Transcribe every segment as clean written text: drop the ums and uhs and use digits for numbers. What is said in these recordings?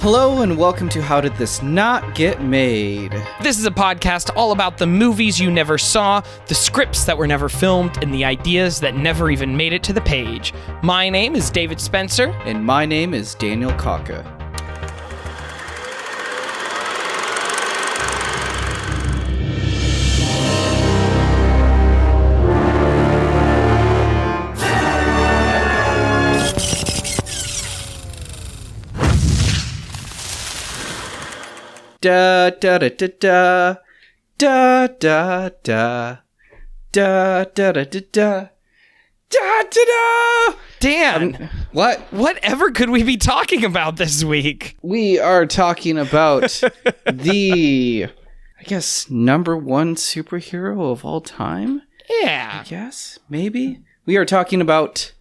Hello and welcome to How Did This Not Get Made? This is a podcast all about the movies you never saw, the scripts that were never filmed, and the ideas that never even made it to the page. My name is David Spencer. And my name is Daniel Kaka. Da da da da da da da da da da da da da da. Dan, what? Whatever could we be talking about this week? We are talking about the, I guess, number one superhero of all time? Yeah. I guess, maybe? We are talking about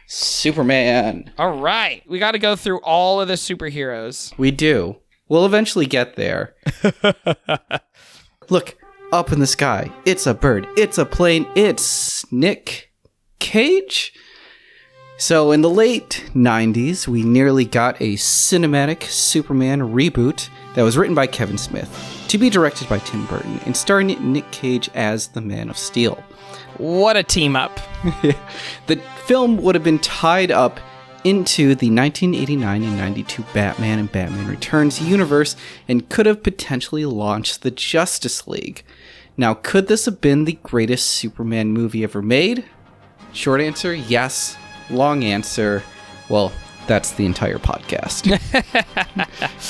Superman. All right. We got to go through all of the superheroes. We do. We'll eventually get there. Look, up in the sky. It's a bird. It's a plane. It's Nick Cage. So in the late 90s, we nearly got a cinematic Superman reboot that was written by Kevin Smith, to be directed by Tim Burton, and starring Nick Cage as the Man of Steel. What a team up. The film would have been tied up into the 1989 and 92 Batman and Batman Returns universe and could have potentially launched the Justice League. Now, could this have been the greatest Superman movie ever made? Short answer, yes. Long answer, well, that's the entire podcast.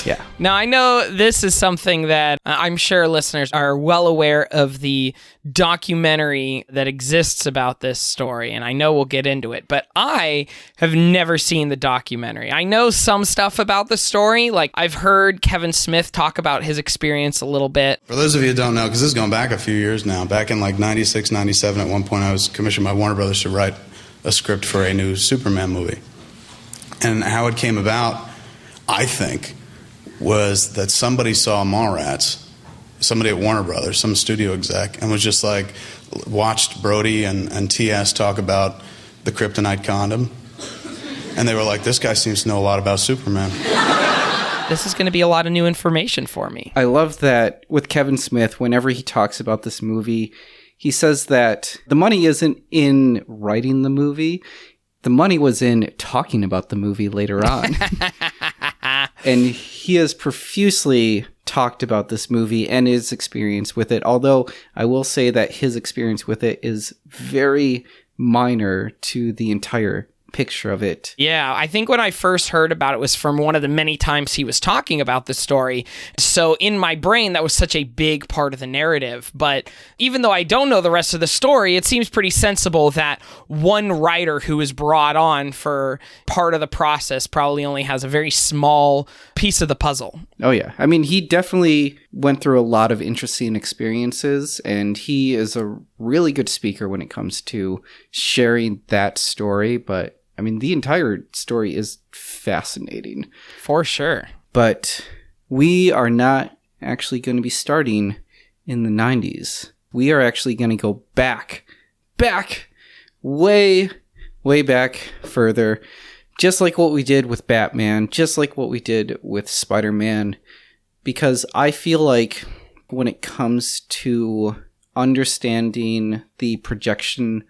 Yeah. Now, I know this is something that I'm sure listeners are well aware of, the documentary that exists about this story, and I know we'll get into it, but I have never seen the documentary. I know some stuff about the story, like I've heard Kevin Smith talk about his experience a little bit. For those of you who don't know, because this is going back a few years now, back in like 96, 97, at one point I was commissioned by Warner Brothers to write a script for a new Superman movie. And how it came about, I think, was that somebody saw Mallrats, somebody at Warner Brothers, some studio exec, and was just like, watched Brody and TS talk about the kryptonite condom. And they were like, this guy seems to know a lot about Superman. This is going to be a lot of new information for me. I love that with Kevin Smith, whenever he talks about this movie, he says that the money isn't in writing the movie. The money was in talking about the movie later on. And he has profusely talked about this movie and his experience with it, although I will say that his experience with it is very minor to the entire picture of it. Yeah, I think when I first heard about it was from one of the many times he was talking about the story. So in my brain, that was such a big part of the narrative. But even though I don't know the rest of the story, it seems pretty sensible that one writer who is brought on for part of the process probably only has a very small piece of the puzzle. Oh yeah. I mean, he definitely went through a lot of interesting experiences, and he is a really good speaker when it comes to sharing that story. But I mean, the entire story is fascinating. For sure. But we are not actually going to be starting in the 90s. We are actually going to go back, way back further. Just like what we did with Batman, just like what we did with Spider-Man. Because I feel like when it comes to understanding the projection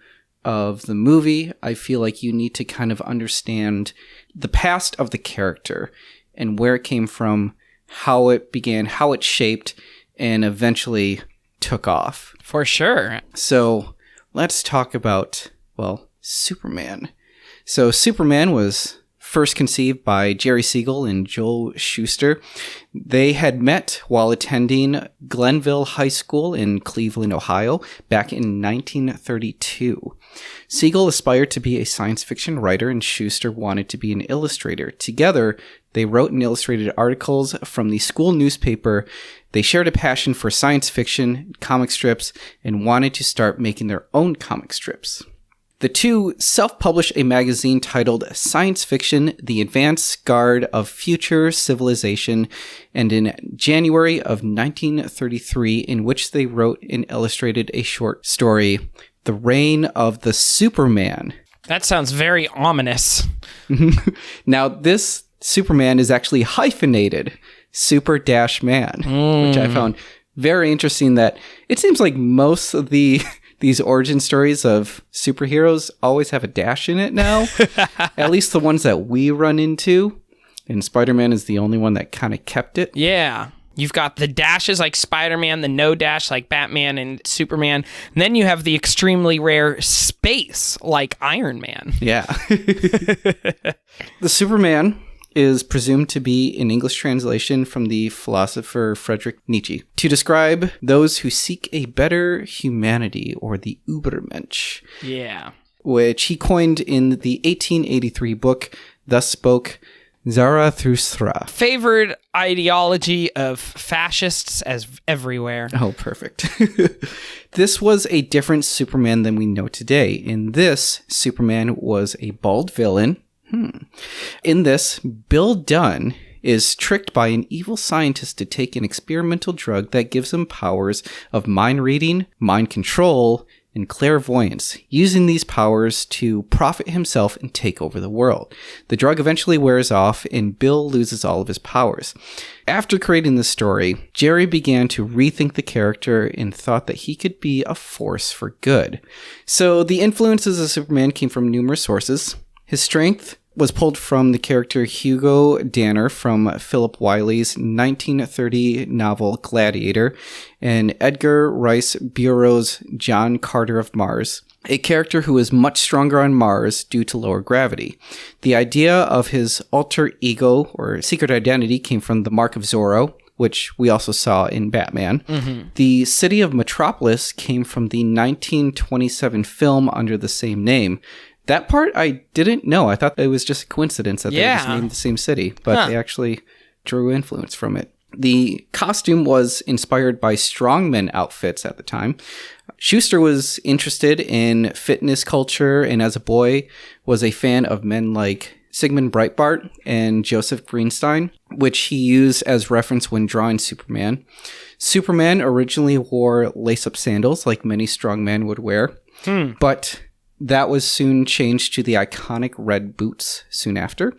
of the movie, I feel like you need to kind of understand the past of the character and where it came from, how it began, how it shaped, and eventually took off. For sure. So let's talk about, well, Superman. So Superman was first conceived by Jerry Siegel and Joel Shuster. They had met while attending Glenville High School in Cleveland, Ohio, back in 1932. Siegel aspired to be a science fiction writer, and Shuster wanted to be an illustrator. Together, they wrote and illustrated articles from the school newspaper. They shared a passion for science fiction, comic strips, and wanted to start making their own comic strips. The two self-published a magazine titled Science Fiction, The Advance Guard of Future Civilization, and in January of 1933, in which they wrote and illustrated a short story, The Reign of the Superman. That sounds very ominous. Now, this Superman is actually hyphenated, Super-Man, which I found very interesting. That it seems like most of these origin stories of superheroes always have a dash in it now, at least the ones that we run into. And Spider-Man is the only one that kind of kept it. Yeah. You've got the dashes like Spider-Man, the no dash like Batman and Superman. And then you have the extremely rare space like Iron Man. Yeah. The Superman is presumed to be an English translation from the philosopher Friedrich Nietzsche to describe those who seek a better humanity, or the Übermensch. Yeah. Which he coined in the 1883 book, Thus Spoke Zarathustra. Favored ideology of fascists as everywhere. Oh, perfect. This was a different Superman than we know today. In this, Superman was a bald villain. In this, Bill Dunn is tricked by an evil scientist to take an experimental drug that gives him powers of mind reading, mind control, and clairvoyance, using these powers to profit himself and take over the world. The drug eventually wears off, and Bill loses all of his powers. After creating the story, Jerry began to rethink the character and thought that he could be a force for good. So the influences of Superman came from numerous sources. His strength was pulled from the character Hugo Danner from Philip Wiley's 1930 novel Gladiator, and Edgar Rice Burroughs' John Carter of Mars, a character who is much stronger on Mars due to lower gravity. The idea of his alter ego or secret identity came from the Mark of Zorro, which we also saw in Batman. The city of Metropolis came from the 1927 film under the same name. That part I didn't know. I thought it was just a coincidence that they just named the same city, but they actually drew influence from it. The costume was inspired by strongman outfits at the time. Schuster was interested in fitness culture, and as a boy was a fan of men like Sigmund Breitbart and Joseph Greenstein, which he used as reference when drawing Superman. Superman originally wore lace-up sandals like many strongmen would wear, but that was soon changed to the iconic red boots soon after.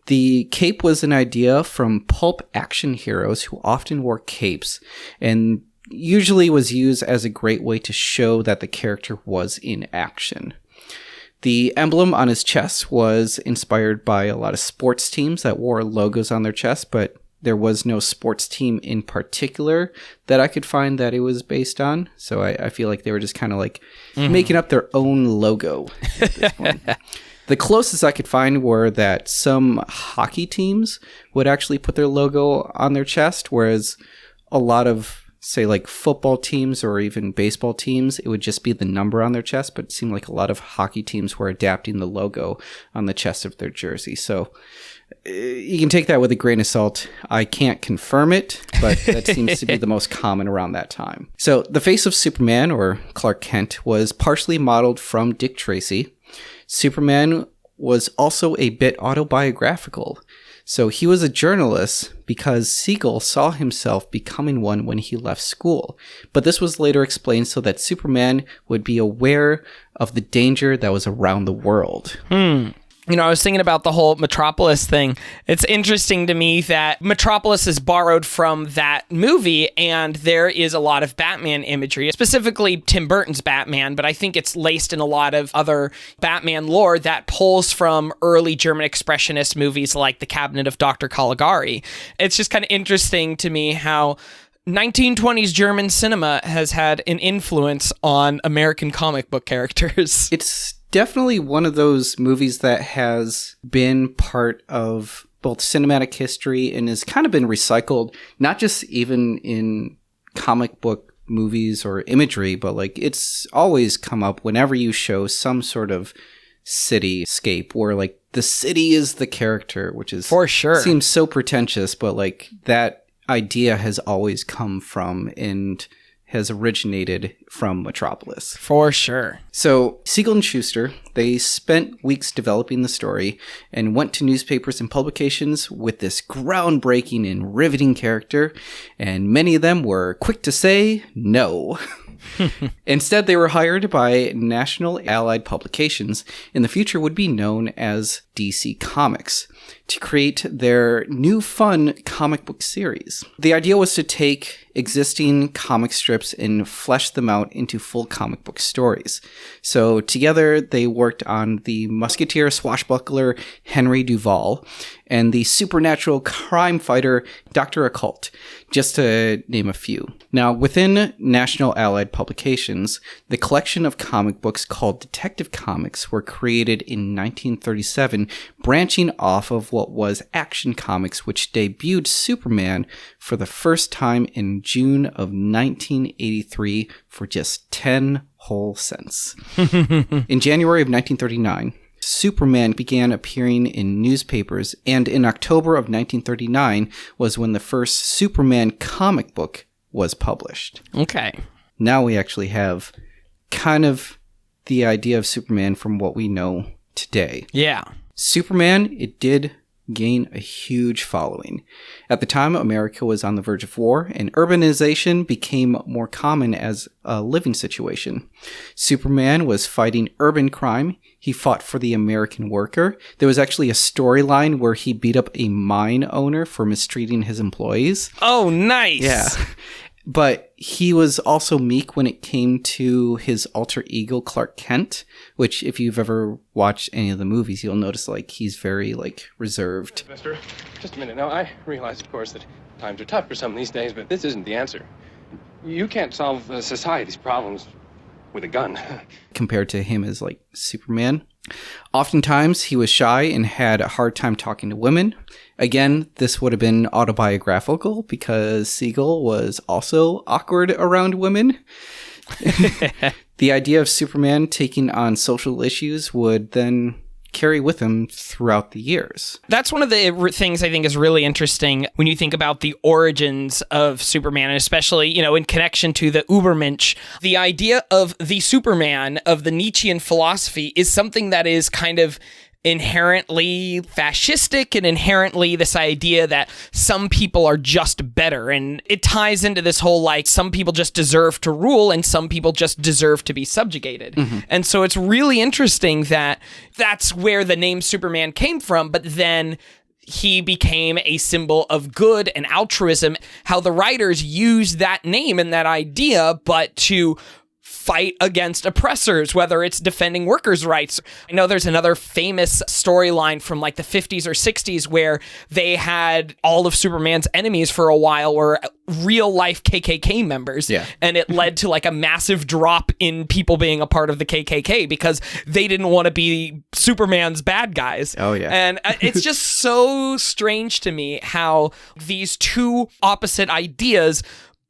The cape was an idea from pulp action heroes who often wore capes, and usually was used as a great way to show that the character was in action. The emblem on his chest was inspired by a lot of sports teams that wore logos on their chest, but there was no sports team in particular that I could find that it was based on. So I feel like they were just kind of like making up their own logo at this point. The closest I could find were that some hockey teams would actually put their logo on their chest, whereas a lot of, say, like football teams or even baseball teams, it would just be the number on their chest, but it seemed like a lot of hockey teams were adapting the logo on the chest of their jersey. So you can take that with a grain of salt. I can't confirm it, but that seems to be the most common around that time. So the face of Superman, or Clark Kent, was partially modeled from Dick Tracy. Superman was also a bit autobiographical. So he was a journalist because Siegel saw himself becoming one when he left school. But this was later explained so that Superman would be aware of the danger that was around the world. You know, I was thinking about the whole Metropolis thing. It's interesting to me that Metropolis is borrowed from that movie, and there is a lot of Batman imagery, specifically Tim Burton's Batman, but I think it's laced in a lot of other Batman lore that pulls from early German expressionist movies like The Cabinet of Dr. Caligari. It's just kind of interesting to me how 1920s German cinema has had an influence on American comic book characters. It's definitely one of those movies that has been part of both cinematic history and has kind of been recycled, not just even in comic book movies or imagery, but like it's always come up whenever you show some sort of cityscape where like the city is the character, which is for sure seems so pretentious, but like that idea has always come from and has originated from Metropolis. For sure. So Siegel and Schuster, they spent weeks developing the story and went to newspapers and publications with this groundbreaking and riveting character, and many of them were quick to say no. Instead, they were hired by National Allied Publications, in the future would be known as DC Comics. to create their new fun comic book series. The idea was to take existing comic strips and flesh them out into full comic book stories. So together they worked on the musketeer swashbuckler Henry Duval and the supernatural crime fighter Dr. Occult, just to name a few. Now, within National Allied Publications, the collection of comic books called Detective Comics were created in 1937, branching off of what was Action Comics, which debuted Superman for the first time in June of 1983 for just 10 whole cents. In January of 1939, Superman began appearing in newspapers, and in October of 1939 was when the first Superman comic book was published. Okay. Now we actually have kind of the idea of Superman from what we know today. Yeah. Superman, it did gain a huge following. At the time, America was on the verge of war, and urbanization became more common as a living situation. Superman was fighting urban crime. He fought for the American worker. There was actually a storyline where he beat up a mine owner for mistreating his employees. Oh, nice. Yeah. But he was also meek when it came to his alter ego, Clark Kent, which if you've ever watched any of the movies, you'll notice like he's very like reserved. Mister, just a minute. Now, I realize, of course, that times are tough for some these days, but this isn't the answer. You can't solve society's problems with a gun. Compared to him as like Superman. Oftentimes, he was shy and had a hard time talking to women. Again, this would have been autobiographical because Siegel was also awkward around women. The idea of Superman taking on social issues would then carry with him throughout the years. That's one of the things I think is really interesting when you think about the origins of Superman, and especially, you know, in connection to the Übermensch. The idea of the Superman, of the Nietzschean philosophy, is something that is kind of inherently fascistic and inherently this idea that some people are just better. And it ties into this whole, like, some people just deserve to rule and some people just deserve to be subjugated. Mm-hmm. And so it's really interesting that that's where the name Superman came from, but then he became a symbol of good and altruism, how the writers used that name and that idea, but to fight against oppressors, whether it's defending workers' rights. I know there's another famous storyline from like the 50s or 60s where they had all of Superman's enemies for a while were real life KKK members. Yeah. And it led to like a massive drop in people being a part of the KKK because they didn't want to be Superman's bad guys. Oh, yeah. And it's just so strange to me how these two opposite ideas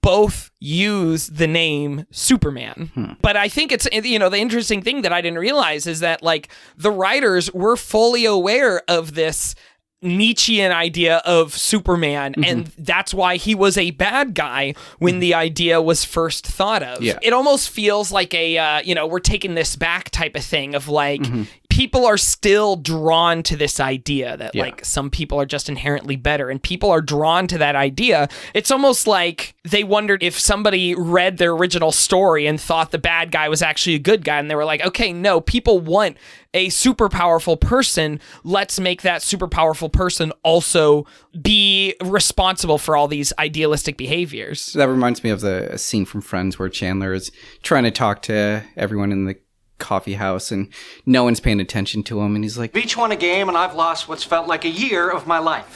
both use the name Superman. But I think it's, you know, the interesting thing that I didn't realize is that, like, the writers were fully aware of this Nietzschean idea of Superman, and that's why he was a bad guy when the idea was first thought of. Yeah. It almost feels like a, you know, we're taking this back type of thing of like, people are still drawn to this idea that like some people are just inherently better and people are drawn to that idea. It's almost like they wondered if somebody read their original story and thought the bad guy was actually a good guy. And they were like, okay, no, people want a super powerful person. Let's make that super powerful person also be responsible for all these idealistic behaviors. So that reminds me of the scene from Friends where Chandler is trying to talk to everyone in the coffee house and no one's paying attention to him, and he's like, "Each won a game and I've lost what's felt like a year of my life."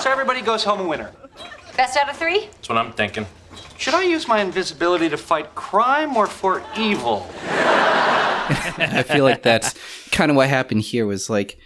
So everybody goes home a winner. Best out of 3? That's what I'm thinking. Should I use my invisibility to fight crime or for evil? I feel like that's kind of what happened here was like,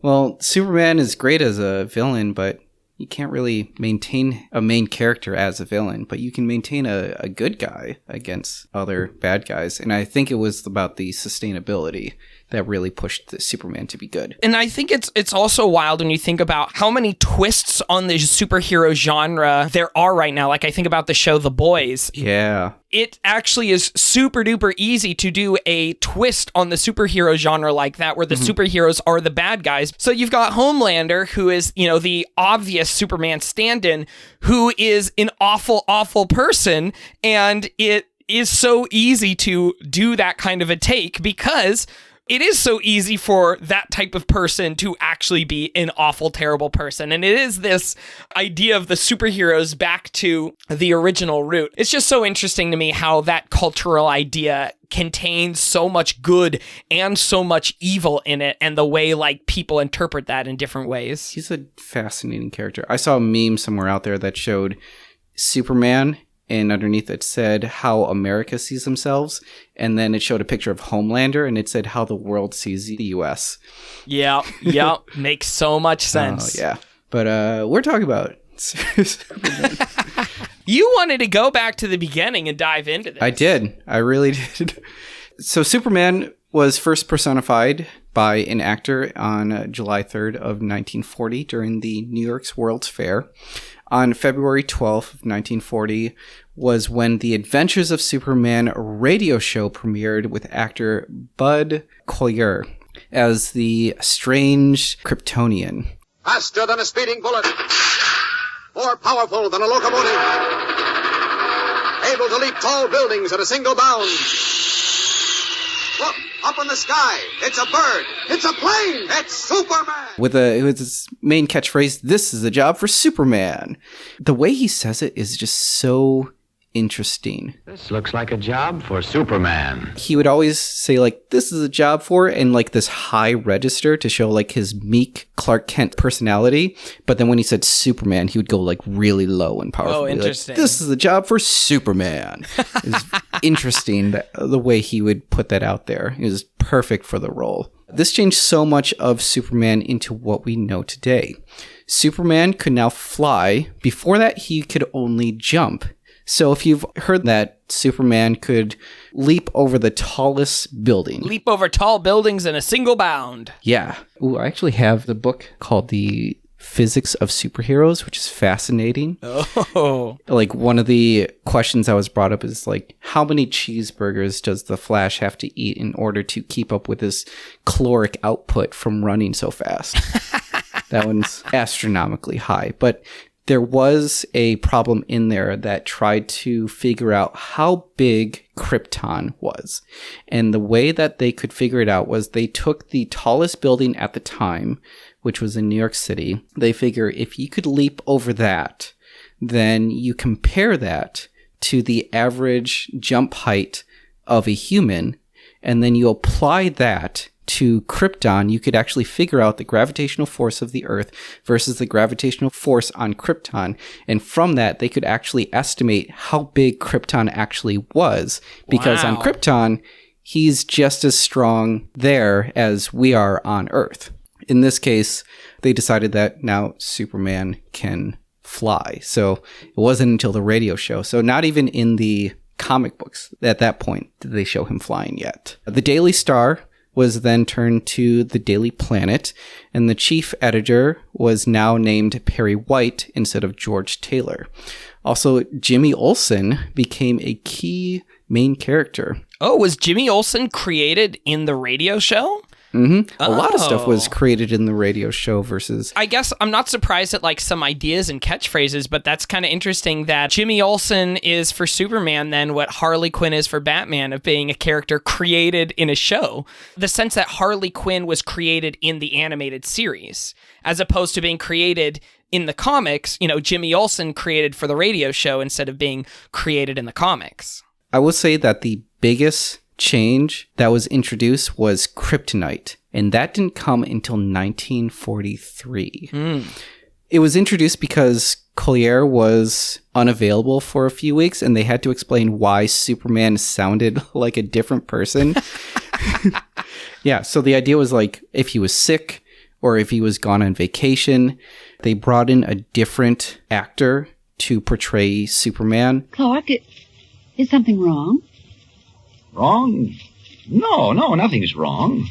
well, Superman is great as a villain, but you can't really maintain a main character as a villain, but you can maintain a good guy against other bad guys. And I think it was about the sustainability that really pushed the Superman to be good. And I think it's also wild when you think about how many twists on the superhero genre there are right now. Like I think about the show The Boys. Yeah. It actually is super duper easy to do a twist on the superhero genre like that, where the superheroes are the bad guys. So you've got Homelander, who is, you know, the obvious Superman stand-in, who is an awful, awful person. And it is so easy to do that kind of a take because it is so easy for that type of person to actually be an awful, terrible person. And it is this idea of the superheroes back to the original root. It's just so interesting to me how that cultural idea contains so much good and so much evil in it, and the way like people interpret that in different ways. He's a fascinating character. I saw a meme somewhere out there that showed Superman, and underneath it said how America sees themselves, and then it showed a picture of Homelander, and it said how the world sees the U.S. Yeah, makes so much sense. Oh, yeah. But we're talking about Superman. You wanted to go back to the beginning and dive into this. I did. I really did. So Superman was first personified by an actor on July 3rd of 1940 during the New York's World's Fair. On February 12th of 1940 was when the Adventures of Superman radio show premiered with actor Bud Collyer as the strange Kryptonian. Faster than a speeding bullet. More powerful than a locomotive. Able to leap tall buildings at a single bound. Look, up in the sky. It's a bird. It's a plane. It's Superman. With his main catchphrase, "This is a job for Superman." The way he says it is just so interesting. This looks like a job for Superman. He would always say like, "This is a job for," and like this high register to show like his meek Clark Kent personality. But then when he said Superman, he would go like really low and powerful. Oh, interesting. Like, "This is a job for Superman." It's interesting the way he would put that out there. It was perfect for the role. This changed so much of Superman into what we know today. Superman could now fly. Before that, he could only jump. So if you've heard that Superman could leap over the tallest building. Leap over tall buildings in a single bound. Yeah. Ooh, I actually have the book called The Physics of Superheroes, which is fascinating. Oh. Like one of the questions I was brought up is like, how many cheeseburgers does the Flash have to eat in order to keep up with his caloric output from running so fast? That one's astronomically high. But there was a problem in there that tried to figure out how big Krypton was. And the way that they could figure it out was they took the tallest building at the time, which was in New York City. They figure if you could leap over that, then you compare that to the average jump height of a human, and then you apply that to Krypton, you could actually figure out the gravitational force of the Earth versus the gravitational force on Krypton. And from that, they could actually estimate how big Krypton actually was. Because on Krypton, he's just as strong there as we are on Earth. In this case, they decided that now Superman can fly. So it wasn't until the radio show. So not even in the comic books at that point did they show him flying yet. The Daily Star was then turned to the Daily Planet, and the chief editor was now named Perry White instead of George Taylor. Also, Jimmy Olsen became a key main character. Oh, was Jimmy Olsen created in the radio show? Mm-hmm. A lot of stuff was created in the radio show versus... I guess I'm not surprised at like some ideas and catchphrases, but that's kind of interesting that Jimmy Olsen is for Superman then what Harley Quinn is for Batman, of being a character created in a show. The sense that Harley Quinn was created in the animated series, as opposed to being created in the comics, you know, Jimmy Olsen created for the radio show instead of being created in the comics. I will say that the biggest change that was introduced was kryptonite, and that didn't come until 1943. It was introduced because Collyer was unavailable for a few weeks, and they had to explain why Superman sounded like a different person. Yeah, so the idea was like if he was sick or if he was gone on vacation, they brought in a different actor to portray Superman. Clark, is something wrong? Wrong? No, nothing's wrong.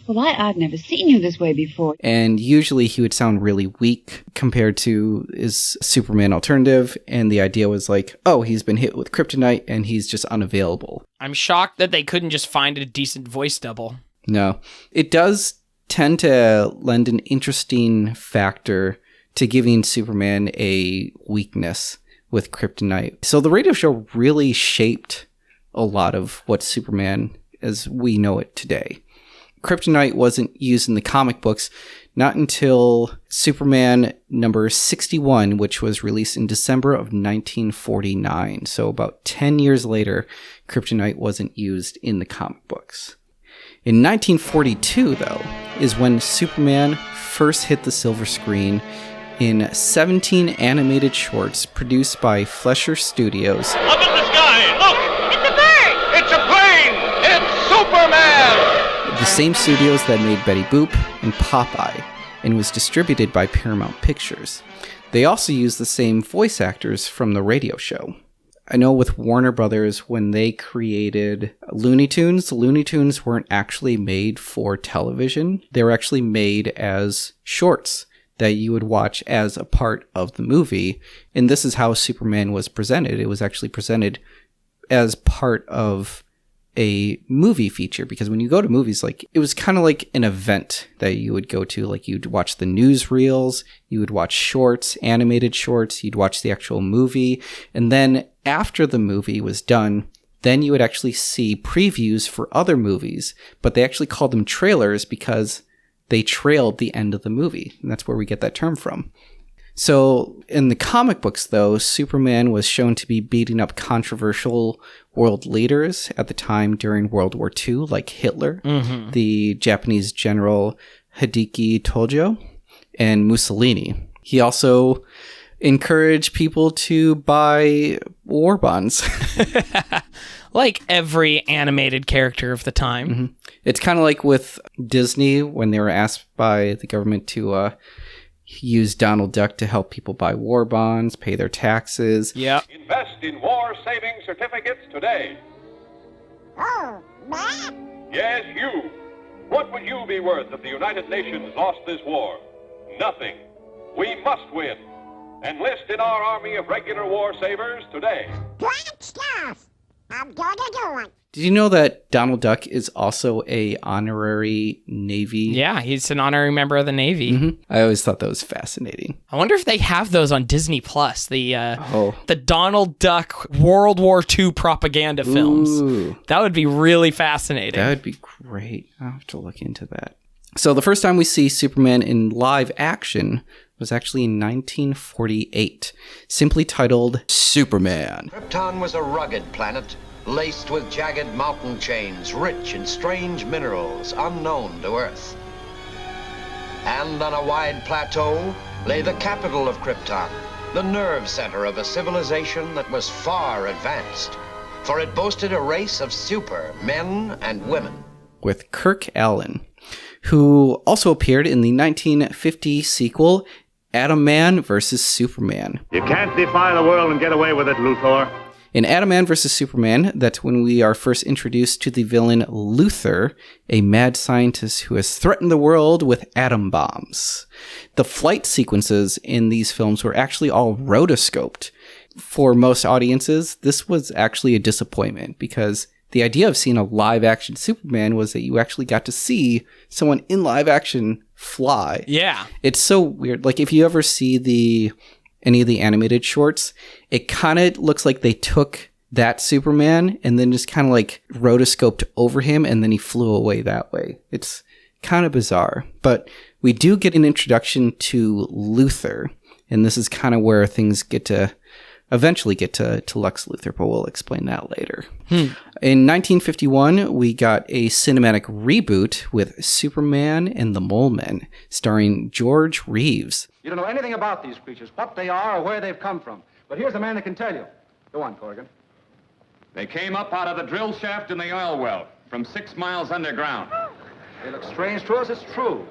Well, I've never seen you this way before. And usually he would sound really weak compared to his Superman alternative. And the idea was like, oh, he's been hit with kryptonite and he's just unavailable. I'm shocked that they couldn't just find a decent voice double. No. It does tend to lend an interesting factor to giving Superman a weakness with kryptonite. So the radio show really shaped a lot of what Superman as we know it today. Kryptonite wasn't used in the comic books not until Superman number 61, which was released in December of 1949. So about 10 years later, Kryptonite wasn't used in the comic books. In 1942, though, is when Superman first hit the silver screen in 17 animated shorts produced by Fleischer Studios. Up in the sky! Look! It's a bird! It's a plane! It's Superman! The same studios that made Betty Boop and Popeye, and was distributed by Paramount Pictures. They also used the same voice actors from the radio show. I know with Warner Brothers, when they created Looney Tunes, the Looney Tunes weren't actually made for television. They were actually made as shorts that you would watch as a part of the movie. And this is how Superman was presented. It was actually presented as part of a movie feature, because when you go to movies, like, it was kind of like an event that you would go to. Like, you'd watch the newsreels, you would watch shorts, animated shorts, you'd watch the actual movie, and then after the movie was done, then you would actually see previews for other movies, but they actually called them trailers because they trailed the end of the movie, and that's where we get that term from. So in the comic books, though, Superman was shown to be beating up controversial world leaders at the time during World War II, like Hitler, the Japanese general Hideki Tojo, and Mussolini. He also encouraged people to buy war bonds. Like every animated character of the time. Mm-hmm. It's kind of like with Disney when they were asked by the government to use Donald Duck to help people buy war bonds, pay their taxes. Yep. Invest in war saving certificates today. Oh, Yes, you. What would you be worth if the United Nations lost this war? Nothing. We must win. Enlist in our army of regular war savers today. Great stuff. I'm gonna do it. Did you know that Donald Duck is also a honorary Navy? Yeah, he's an honorary member of the Navy. Mm-hmm. I always thought that was fascinating. I wonder if they have those on Disney Plus. The Donald Duck World War II propaganda films. Ooh. That would be really fascinating. That would be great. I'll have to look into that. So the first time we see Superman in live action was actually in 1948, simply titled Superman. Krypton was a rugged planet, laced with jagged mountain chains, rich in strange minerals unknown to Earth. And on a wide plateau lay the capital of Krypton, the nerve center of a civilization that was far advanced, for it boasted a race of super men and women. With Kirk Alyn, who also appeared in the 1950 sequel, Atom Man vs. Superman. You can't defy the world and get away with it, Luthor. In Atom Man vs. Superman, that's when we are first introduced to the villain Luthor, a mad scientist who has threatened the world with atom bombs. The flight sequences in these films were actually all rotoscoped. For most audiences, this was actually a disappointment because the idea of seeing a live-action Superman was that you actually got to see someone in live action fly. Yeah. It's so weird. Like, if you ever see any of the animated shorts, it kind of looks like they took that Superman and then just kind of like rotoscoped over him and then he flew away that way. It's kind of bizarre. But we do get an introduction to Luthor, and this is kind of where things eventually get to Lex Luthor, but we'll explain that later. In 1951, we got a cinematic reboot with Superman and the Mole Men, starring George Reeves. You don't know anything about these creatures, what they are or where they've come from. But here's a man that can tell you. Go on, Corrigan. They came up out of the drill shaft in the oil well, from 6 miles underground. They look strange to us, it's true.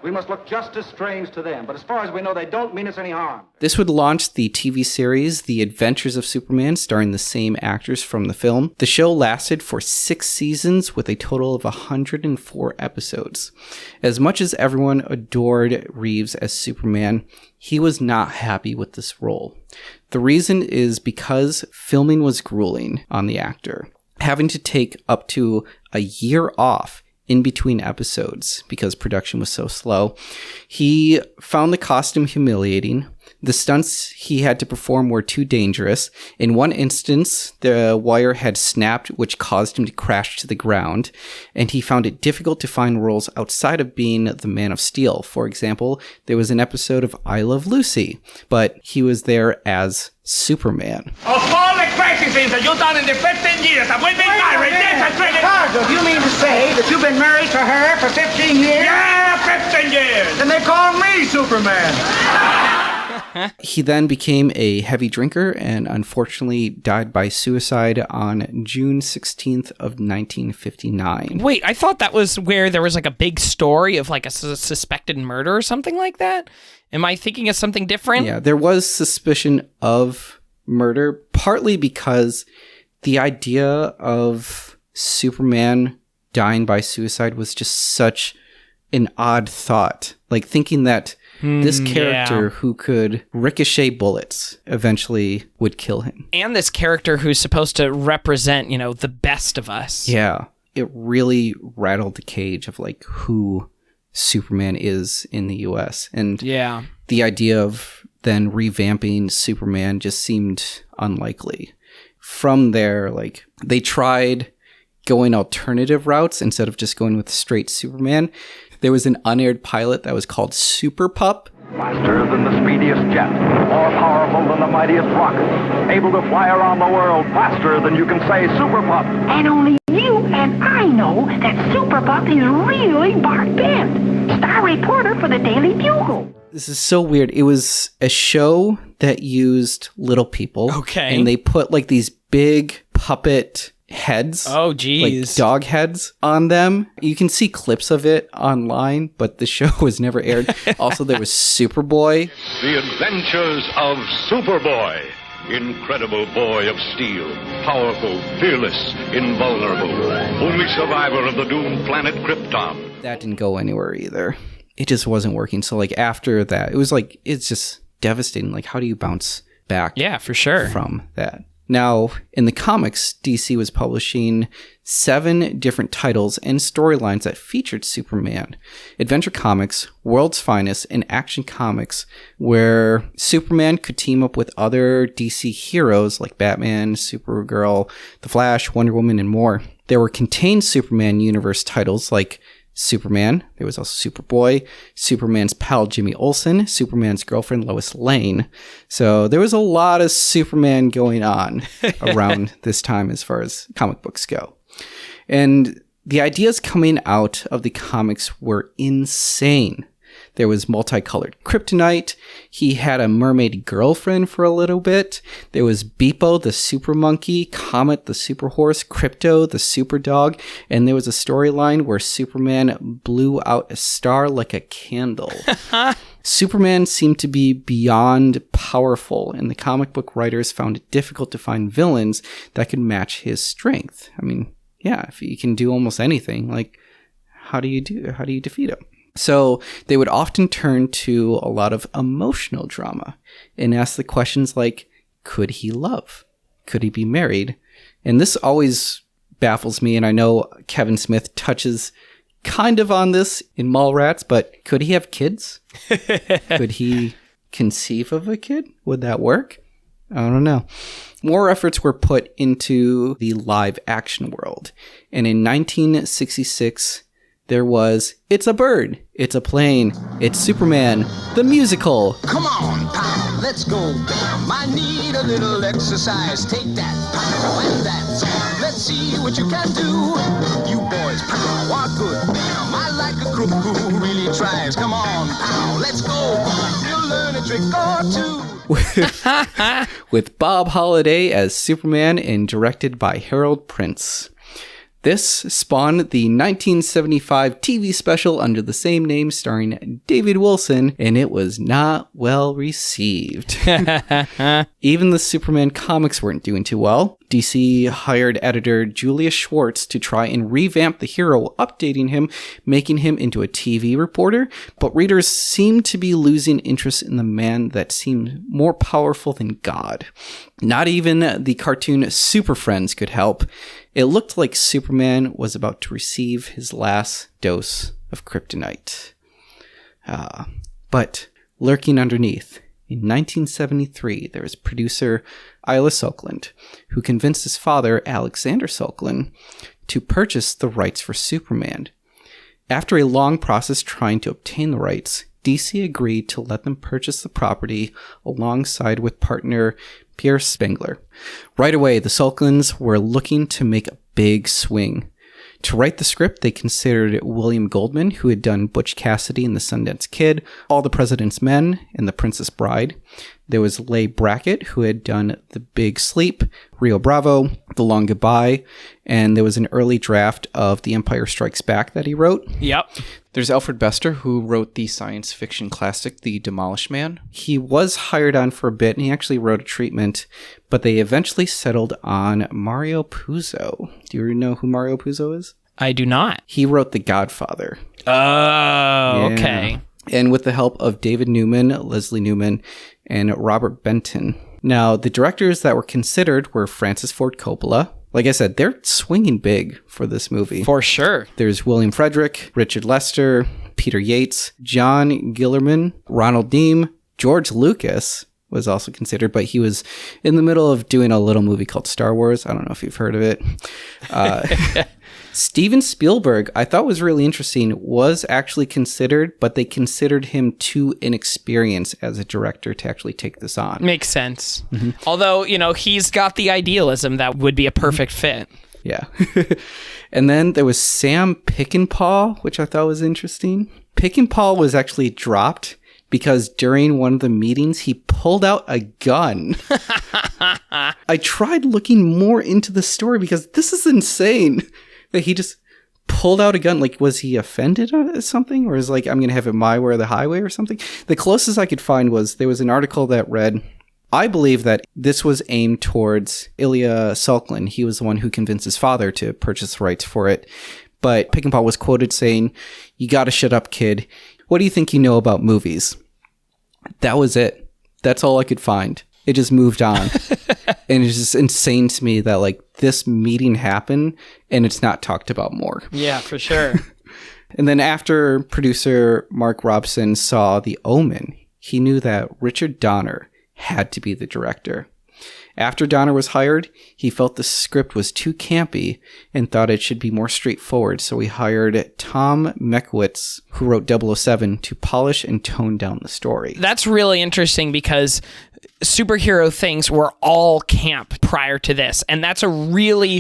We must look just as strange to them, but as far as we know, they don't mean us any harm. This would launch the TV series The Adventures of Superman, starring the same actors from the film. The show lasted for 6 seasons with a total of 104 episodes. As much as everyone adored Reeves as Superman, he was not happy with this role. The reason is because filming was grueling on the actor, having to take up to a year off in between episodes because production was so slow. He found the costume humiliating. The stunts he had to perform were too dangerous. In one instance, the wire had snapped, which caused him to crash to the ground, and he found it difficult to find roles outside of being the Man of Steel. For example, there was an episode of I Love Lucy, but he was there as Superman. Of all the crazy things that you've done in the 15 years that we've been married, this has been... Cargill, you mean to say that you've been married to her for 15 years? Yeah, 15 years! Then they call me Superman! He then became a heavy drinker and unfortunately died by suicide on June 16th of 1959. Wait, I thought that was where there was like a big story of like a suspected murder or something like that? Am I thinking of something different? Yeah, there was suspicion of murder, partly because the idea of Superman dying by suicide was just such an odd thought. Like thinking that this character who could ricochet bullets eventually would kill him. And this character who's supposed to represent, you know, the best of us. Yeah. It really rattled the cage of like who Superman is in the US. And the idea of then revamping Superman just seemed unlikely. From there, like they tried going alternative routes instead of just going with straight Superman. There was an unaired pilot that was called Super Pup. Faster than the speediest jet, more powerful than the mightiest rocket, able to fly around the world faster than you can say Super Pup. And only you and I know that Super Pup is really Bart Bent, star reporter for the Daily Bugle. This is so weird. It was a show that used little people. Okay. And they put like these big puppet heads. Oh, geez. Like dog heads on them. You can see clips of it online, but the show was never aired. Also, there was Superboy. The Adventures of Superboy. Incredible boy of steel. Powerful, fearless, invulnerable. Only survivor of the doomed planet Krypton. That didn't go anywhere either. It just wasn't working. So like after that, it was like, it's just devastating. Like how do you bounce back? Yeah, for sure. From that. Now, in the comics, DC was publishing 7 different titles and storylines that featured Superman. Adventure Comics, World's Finest, and Action Comics, where Superman could team up with other DC heroes like Batman, Supergirl, The Flash, Wonder Woman, and more. There were contained Superman universe titles like Superman, there was also Superboy, Superman's pal Jimmy Olsen, Superman's girlfriend Lois Lane. So there was a lot of Superman going on around this time as far as comic books go. And the ideas coming out of the comics were insane. There was multicolored kryptonite. He had a mermaid girlfriend for a little bit. There was Beepo, the super monkey, Comet, the super horse, Crypto, the super dog, and there was a storyline where Superman blew out a star like a candle. Superman seemed to be beyond powerful, and the comic book writers found it difficult to find villains that could match his strength. I mean, yeah, if he can do almost anything, like how do you defeat him? So they would often turn to a lot of emotional drama and ask the questions like, could he love? Could he be married? And this always baffles me, and I know Kevin Smith touches kind of on this in Mallrats, but could he have kids? Could he conceive of a kid? Would that work? I don't know. More efforts were put into the live action world, and in 1966, there was It's a Bird, It's a Plane, It's Superman, the musical. Come on, pal, let's go down. I need a little exercise. Take that, pal, and that. Let's see what you can do. You boys, pal, are good. Damn, I like a group who really tries. Come on, pal, let's go. You'll learn a trick or two. With Bob Holliday as Superman and directed by Harold Prince. This spawned the 1975 TV special under the same name starring David Wilson, and it was not well received. Even the Superman comics weren't doing too well. DC hired editor Julius Schwartz to try and revamp the hero, updating him, making him into a TV reporter, but readers seemed to be losing interest in the man that seemed more powerful than God. Not even the cartoon Super Friends could help. It looked like Superman was about to receive his last dose of kryptonite. But lurking underneath, in 1973, there was producer Isla Sockland, who convinced his father, Alexander Sockland, to purchase the rights for Superman. After a long process trying to obtain the rights, DC agreed to let them purchase the property alongside with partner Pierre Spengler. Right away, the Socklands were looking to make a big swing. To write the script, they considered William Goldman, who had done Butch Cassidy and the Sundance Kid, All the President's Men, and The Princess Bride. There was Leigh Brackett, who had done The Big Sleep, Rio Bravo, The Long Goodbye, and there was an early draft of The Empire Strikes Back that he wrote. Yep. There's Alfred Bester, who wrote the science fiction classic, The Demolished Man. He was hired on for a bit, and he actually wrote a treatment, but they eventually settled on Mario Puzo. Do you know who Mario Puzo is? I do not. He wrote The Godfather. Oh, okay. And with the help of David Newman, Leslie Newman, and Robert Benton. Now, the directors that were considered were Francis Ford Coppola. Like I said, they're swinging big for this movie. For sure. There's William Frederick, Richard Lester, Peter Yates, John Gillerman, Ronald Neame, George Lucas was also considered, but he was in the middle of doing a little movie called Star Wars. I don't know if you've heard of it. Steven Spielberg, I thought was really interesting, was actually considered, but they considered him too inexperienced as a director to actually take this on. Makes sense. Mm-hmm. Although, he's got the idealism that would be a perfect fit. Yeah. And then there was Sam Peckinpah, which I thought was interesting. Peckinpah was actually dropped because during one of the meetings, he pulled out a gun. I tried looking more into the story because this is insane. That he just pulled out a gun. Like, was he offended or something? Or is like, I'm going to have it my way or the highway or something? The closest I could find was there was an article that read, I believe that this was aimed towards Ilya Sockland. He was the one who convinced his father to purchase the rights for it. But Peckinpah was quoted saying, "You got to shut up, kid. What do you think you know about movies?" That was it. That's all I could find. It just moved on. And it's just insane to me that like this meeting happened and it's not talked about more. Yeah, for sure. And then after producer Mark Robson saw The Omen, he knew that Richard Donner had to be the director. After Donner was hired, he felt the script was too campy and thought it should be more straightforward, so he hired Tom Mechowitz, who wrote 007, to polish and tone down the story. That's really interesting because superhero things were all camp prior to this, and that's a really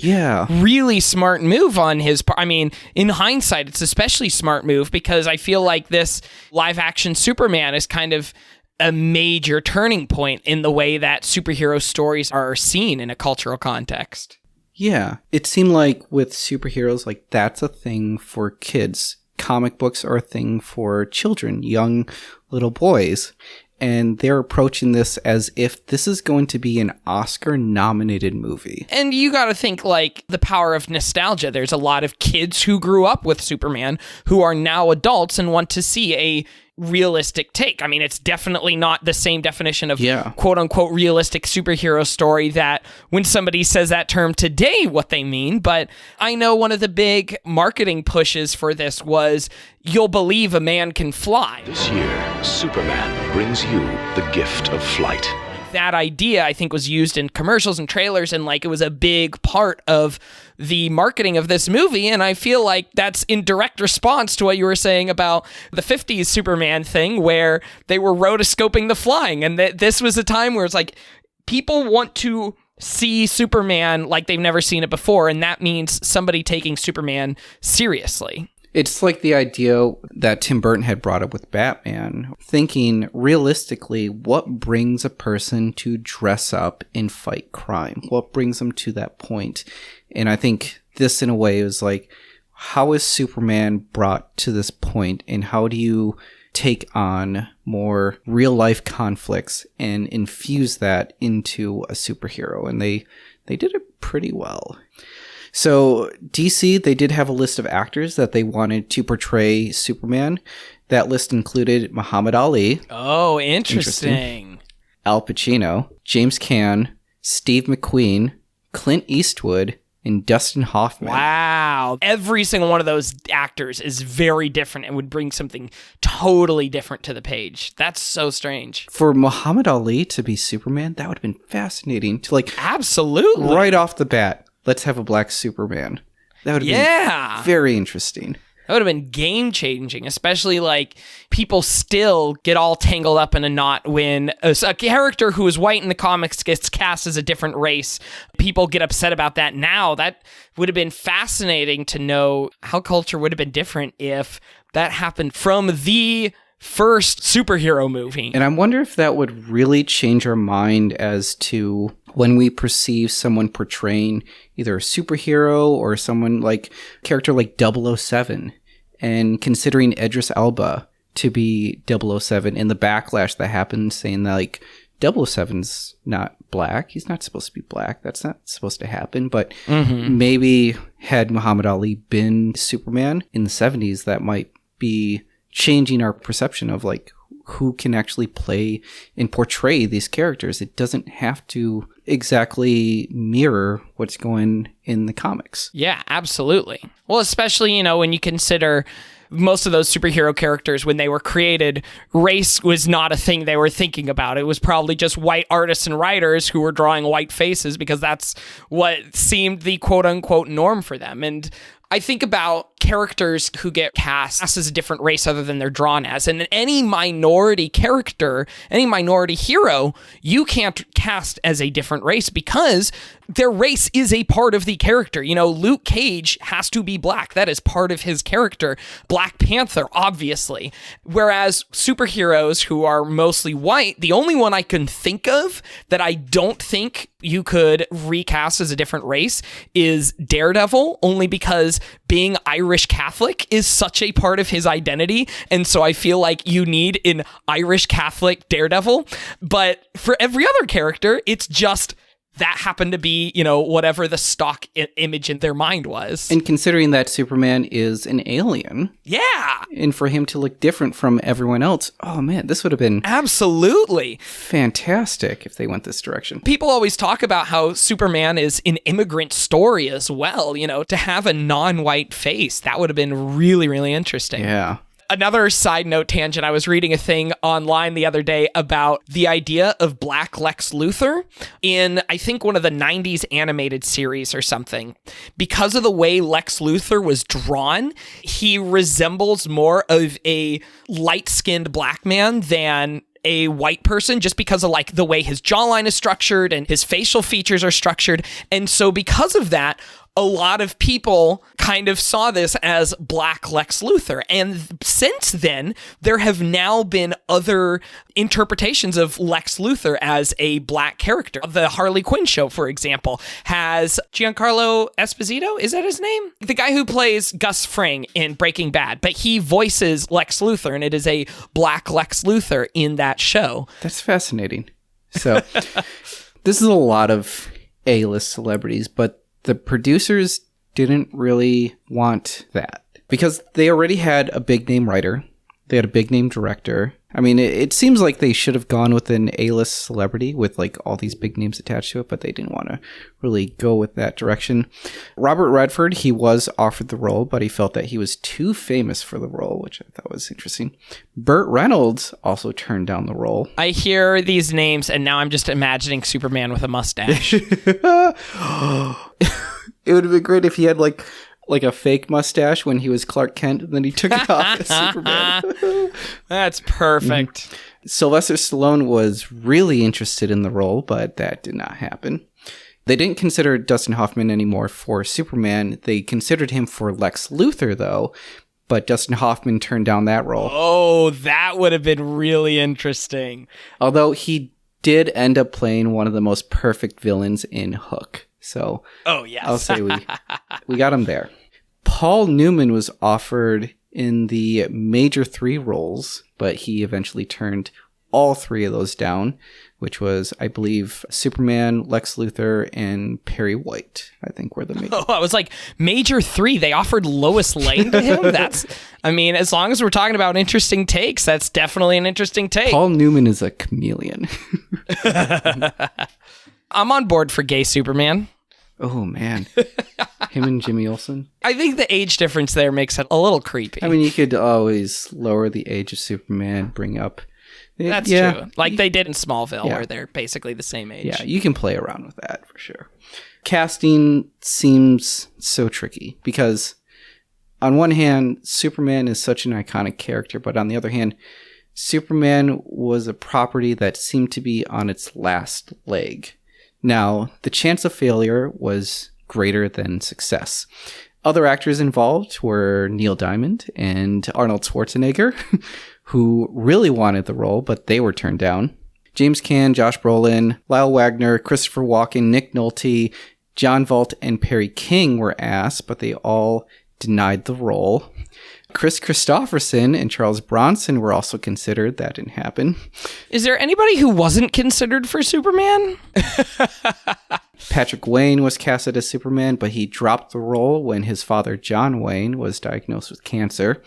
smart move on his part. I mean, in hindsight, it's especially smart move because I feel like this live-action Superman is kind of a major turning point in the way that superhero stories are seen in a cultural context. Yeah, it seemed like with superheroes, like that's a thing for kids. Comic books are a thing for children, young little boys. And they're approaching this as if this is going to be an Oscar-nominated movie. And you got to think, like, the power of nostalgia. There's a lot of kids who grew up with Superman who are now adults and want to see a realistic take. I mean, it's definitely not the same definition of quote-unquote realistic superhero story that when somebody says that term today, what they mean. But I know one of the big marketing pushes for this was, you'll believe a man can fly. This year, Superman brings you the gift of flight. That idea, I think, was used in commercials and trailers, and like it was a big part of the marketing of this movie. And I feel like that's in direct response to what you were saying about the 50s Superman thing, where they were rotoscoping the flying. And this was a time where it's like people want to see Superman like they've never seen it before. And that means somebody taking Superman seriously. It's like the idea that Tim Burton had brought up with Batman, thinking realistically, what brings a person to dress up and fight crime? What brings them to that point? And I think this, in a way, is like, how is Superman brought to this point, and how do you take on more real-life conflicts and infuse that into a superhero, and they did it pretty well. So DC, they did have a list of actors that they wanted to portray Superman. That list included Muhammad Ali. Oh, interesting. Al Pacino, James Caan, Steve McQueen, Clint Eastwood, and Dustin Hoffman. Wow. Every single one of those actors is very different and would bring something totally different to the page. That's so strange. For Muhammad Ali to be Superman, that would have been fascinating to Absolutely. Right off the bat, let's have a black Superman. That would have been very interesting. That would have been game-changing, especially people still get all tangled up in a knot when a character who is white in the comics gets cast as a different race. People get upset about that now. That would have been fascinating to know how culture would have been different if that happened from the first superhero movie. And I wonder if that would really change our mind as to when we perceive someone portraying either a superhero or someone character like 007, and considering Idris Elba to be 007 and the backlash that happened saying that 007's not black. He's not supposed to be black. That's not supposed to happen. But maybe had Muhammad Ali been Superman in the 70s, that might be changing our perception of who can actually play and portray these characters. It doesn't have to exactly mirror what's going in the comics. Yeah, absolutely. Well, especially, when you consider most of those superhero characters, when they were created, race was not a thing they were thinking about. It was probably just white artists and writers who were drawing white faces because that's what seemed the quote-unquote norm for them. And I think about characters who get cast as a different race other than they're drawn as. And any minority character, any minority hero, you can't cast as a different race because their race is a part of the character. Luke Cage has to be black. That is part of his character. Black Panther, obviously. Whereas superheroes who are mostly white, the only one I can think of that I don't think you could recast as a different race is Daredevil, only because being Irish Catholic is such a part of his identity. And so I feel like you need an Irish Catholic Daredevil. But for every other character, it's just that happened to be, whatever the stock image in their mind was. And considering that Superman is an alien. Yeah. And for him to look different from everyone else, oh man, this would have been absolutely fantastic if they went this direction. People always talk about how Superman is an immigrant story as well. To have a non-white face, that would have been really, really interesting. Yeah. Another side note tangent, I was reading a thing online the other day about the idea of Black Lex Luthor in, I think, one of the 90s animated series or something. Because of the way Lex Luthor was drawn, he resembles more of a light-skinned black man than a white person, just because of the way his jawline is structured and his facial features are structured. And so because of that, a lot of people kind of saw this as Black Lex Luthor. And since then, there have now been other interpretations of Lex Luthor as a black character. The Harley Quinn show, for example, has Giancarlo Esposito, is that his name? The guy who plays Gus Fring in Breaking Bad, but he voices Lex Luthor, and it is a black Lex Luthor in that show. That's fascinating. So, this is a lot of A-list celebrities, but the producers didn't really want that because they already had a big name writer. They had a big name director. I mean, it seems like they should have gone with an A-list celebrity with all these big names attached to it, but they didn't want to really go with that direction. Robert Redford, he was offered the role, but he felt that he was too famous for the role, which I thought was interesting. Burt Reynolds also turned down the role. I hear these names, and now I'm just imagining Superman with a mustache. It would have been great if he had like a fake mustache when he was Clark Kent, and then he took it off as Superman. That's perfect. Sylvester Stallone was really interested in the role, but that did not happen. They didn't consider Dustin Hoffman anymore for Superman. They considered him for Lex Luthor, though, but Dustin Hoffman turned down that role. Oh, that would have been really interesting. Although he did end up playing one of the most perfect villains in Hook. So oh, yes. I'll say we got him there. Paul Newman was offered in the major 3 roles, but he eventually turned all 3 of those down, which was, I believe, Superman, Lex Luthor, and Perry White, I think were the major. Oh, I was like, major 3, they offered Lois Lane to him? As long as we're talking about interesting takes, that's definitely an interesting take. Paul Newman is a chameleon. I'm on board for gay Superman. Oh, man. Him and Jimmy Olsen? I think the age difference there makes it a little creepy. I mean, you could always lower the age of Superman, bring up... That's true. Like they did in Smallville, where they're basically the same age. Yeah, you can play around with that for sure. Casting seems so tricky because on one hand, Superman is such an iconic character, but on the other hand, Superman was a property that seemed to be on its last leg. Now, the chance of failure was greater than success. Other actors involved were Neil Diamond and Arnold Schwarzenegger, who really wanted the role, but they were turned down. James Caan, Josh Brolin, Lyle Wagner, Christopher Walken, Nick Nolte, John Voight, and Perry King were asked, but they all denied the role. Chris Christopherson and Charles Bronson were also considered. That didn't happen. Is there anybody who wasn't considered for Superman? Patrick Wayne was casted as Superman, but he dropped the role when his father, John Wayne, was diagnosed with cancer.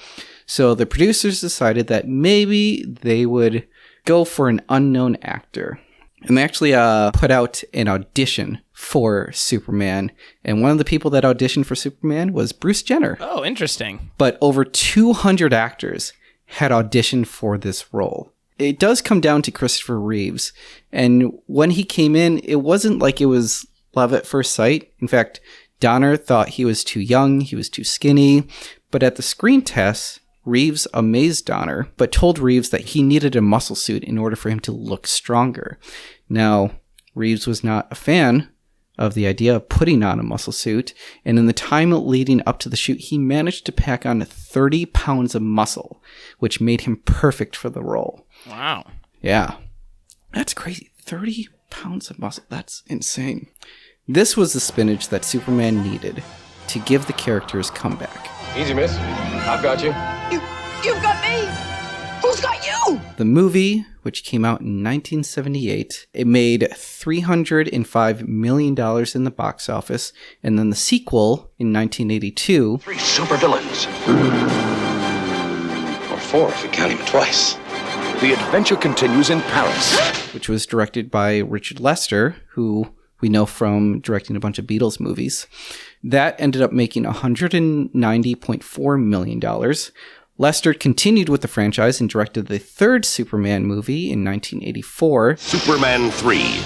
So the producers decided that maybe they would go for an unknown actor. And they actually put out an audition for Superman. And one of the people that auditioned for Superman was Bruce Jenner. Oh, interesting. But over 200 actors had auditioned for this role. It does come down to Christopher Reeves. And when he came in, it wasn't like it was love at first sight. In fact, Donner thought he was too young, he was too skinny. But at the screen test, Reeves amazed Donner, but told Reeves that he needed a muscle suit in order for him to look stronger. Now, Reeves was not a fan of the idea of putting on a muscle suit, and in the time leading up to the shoot, he managed to pack on 30 pounds of muscle, which made him perfect for the role. Wow. Yeah. That's crazy. 30 pounds of muscle. That's insane. This was the spinach that Superman needed to give the character his comeback. Easy, miss. I've got you. You've got me! Who's got you? The movie, which came out in 1978, it made $305 million in the box office, and then the sequel in 1982... 3 supervillains. Or 4 if you count him twice. The adventure continues in Paris. Which was directed by Richard Lester, who we know from directing a bunch of Beatles movies. That ended up making $190.4 million. Lester continued with the franchise and directed the 3rd Superman movie in 1984. Superman 3.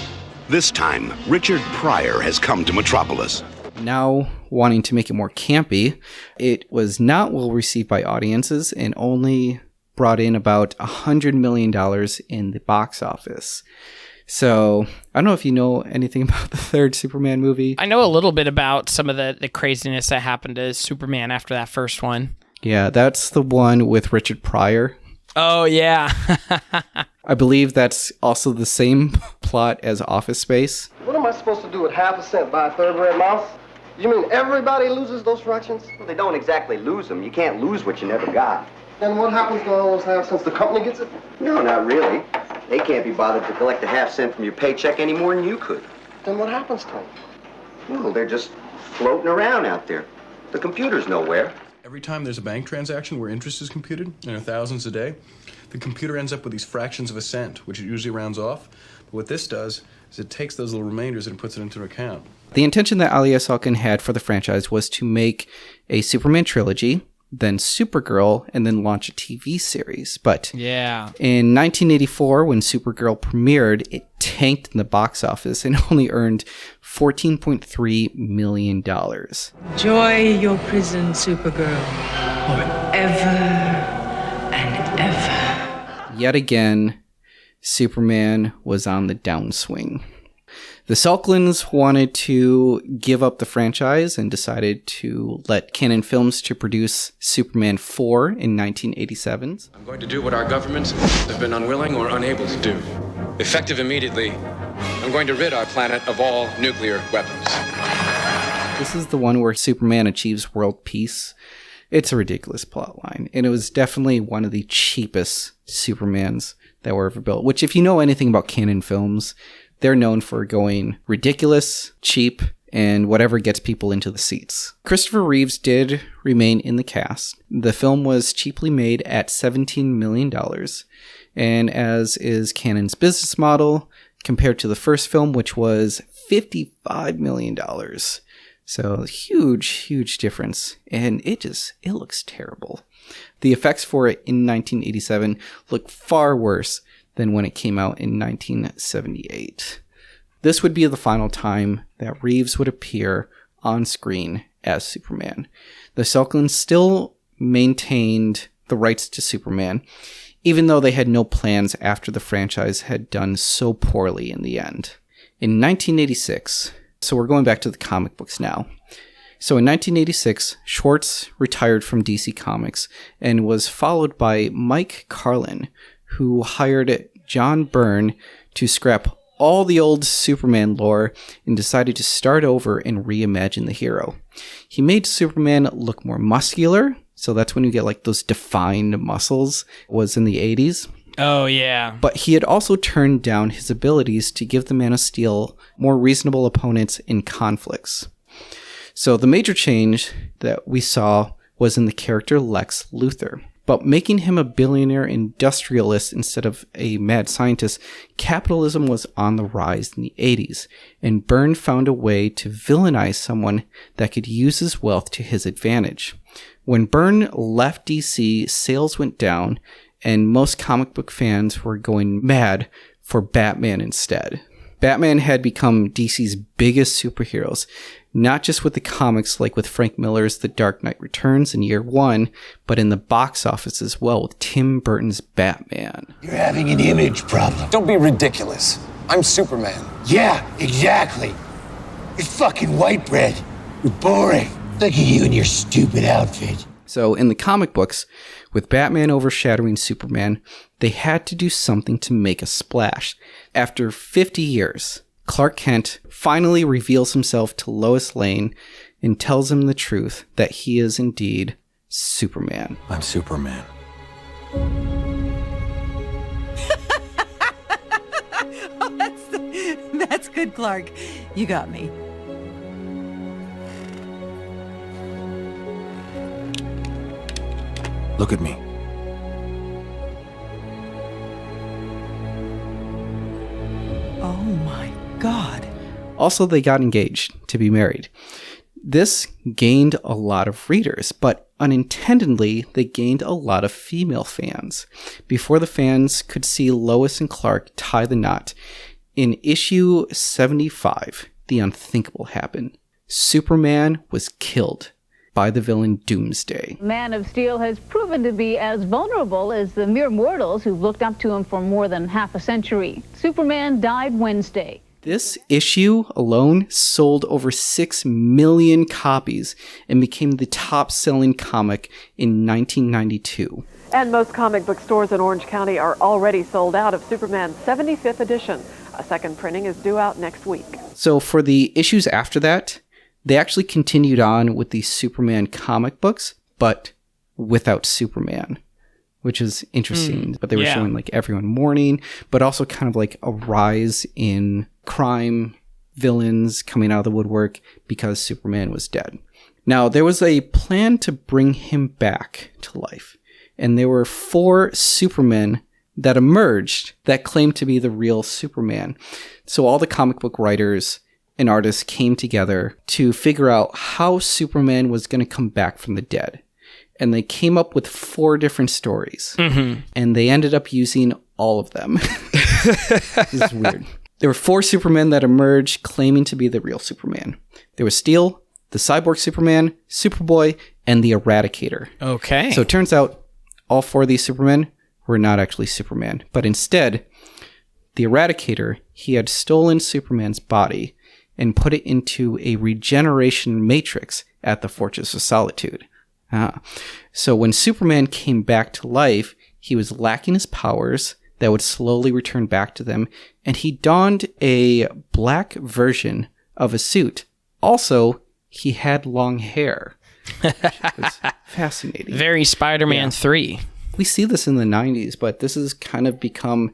This time, Richard Pryor has come to Metropolis. Now, wanting to make it more campy, it was not well received by audiences and only brought in about $100 million in the box office. So, I don't know if you know anything about the 3rd Superman movie. I know a little bit about some of the craziness that happened to Superman after that first one. Yeah, that's the one with Richard Pryor. Oh, yeah. I believe that's also the same plot as Office Space. What am I supposed to do with half a cent by a third red mouse? You mean everybody loses those fractions? Well, they don't exactly lose them. You can't lose what you never got. Then what happens to all those half cents? The company gets it? No, not really. They can't be bothered to collect a half cent from your paycheck any more than you could. Then what happens to them? Well, they're just floating around out there. The computer's nowhere. Every time there's a bank transaction where interest is computed, and there are thousands a day, the computer ends up with these fractions of a cent, which it usually rounds off. But what this does is it takes those little remainders and puts it into an account. The intention that Ali Salkin had for the franchise was to make a Superman trilogy, then Supergirl, and then launch a TV series. But yeah, in 1984, when Supergirl premiered, it tanked in the box office and only earned $14.3 million. Enjoy your prison, Supergirl, forever and ever. Yet again, Superman was on the downswing. The Salkins wanted to give up the franchise and decided to let Canon Films to produce Superman 4 in 1987. I'm going to do what our governments have been unwilling or unable to do. Effective immediately, I'm going to rid our planet of all nuclear weapons. This is the one where Superman achieves world peace. It's a ridiculous plot line. And it was definitely one of the cheapest Supermans that were ever built, which if you know anything about canon films, they're known for going ridiculous, cheap, and whatever gets people into the seats. Christopher Reeves did remain in the cast. The film was cheaply made at $17 million. And as is canon's business model, compared to the first film, which was $55 million. So huge difference. And it looks terrible. The effects for it in 1987 look far worse than when it came out in 1978. This would be the final time that Reeves would appear on screen as Superman. The Salkinds still maintained the rights to Superman, even though they had no plans after the franchise had done so poorly in the end. In 1986, so we're going back to the comic books now. So in 1986, Schwartz retired from DC Comics and was followed by Mike Carlin, who hired John Byrne to scrap all the old Superman lore and decided to start over and reimagine the hero. He made Superman look more muscular, so that's when you get like those defined muscles, was in the 80s. Oh, yeah. But he had also turned down his abilities to give the Man of Steel more reasonable opponents in conflicts. So the major change that we saw was in the character Lex Luthor. But making him a billionaire industrialist instead of a mad scientist, capitalism was on the rise in the 80s, and Byrne found a way to villainize someone that could use his wealth to his advantage. When Byrne left DC, sales went down, and most comic book fans were going mad for Batman instead. Batman had become DC's biggest superheroes, not just with the comics like with Frank Miller's The Dark Knight Returns in year one, but in the box office as well with Tim Burton's Batman. You're having an image problem. Don't be ridiculous. I'm Superman. Yeah, exactly. You're fucking white bread. You're boring. Look at you in your stupid outfit. So in the comic books, with Batman overshadowing Superman, they had to do something to make a splash. After 50 years, Clark Kent finally reveals himself to Lois Lane and tells him the truth that he is indeed Superman. I'm Superman. That's good, Clark. You got me. Look at me. Oh my God. Also, they got engaged to be married. This gained a lot of readers, but unintendedly, they gained a lot of female fans. Before the fans could see Lois and Clark tie the knot, in issue 75, the unthinkable happened. Superman was killed by the villain Doomsday. Man of Steel has proven to be as vulnerable as the mere mortals who've looked up to him for more than half a century. Superman died Wednesday. This issue alone sold over 6 million copies and became the top-selling comic in 1992. And most comic book stores in Orange County are already sold out of Superman's 75th edition. A second printing is due out next week. So for the issues after that, they actually continued on with the Superman comic books, but without Superman, which is interesting. But they were showing like everyone mourning, but also kind of like a rise in crime, villains coming out of the woodwork because Superman was dead. Now, there was a plan to bring him back to life, and there were 4 Supermen that emerged that claimed to be the real Superman. So all the comic book writers and artists came together to figure out how Superman was going to come back from the dead. And they came up with 4 different stories. Mm-hmm. And they ended up using all of them. This is weird. There were 4 Supermen that emerged claiming to be the real Superman. There was Steel, the Cyborg Superman, Superboy, and the Eradicator. Okay. So it turns out all 4 of these Supermen were not actually Superman. But instead, the Eradicator, he had stolen Superman's body and put it into a regeneration matrix at the Fortress of Solitude. So when Superman came back to life, he was lacking his powers that would slowly return back to them, and he donned a black version of a suit. Also, he had long hair. It's fascinating. Very Spider-Man 3. We see this in the 90s, but this has kind of become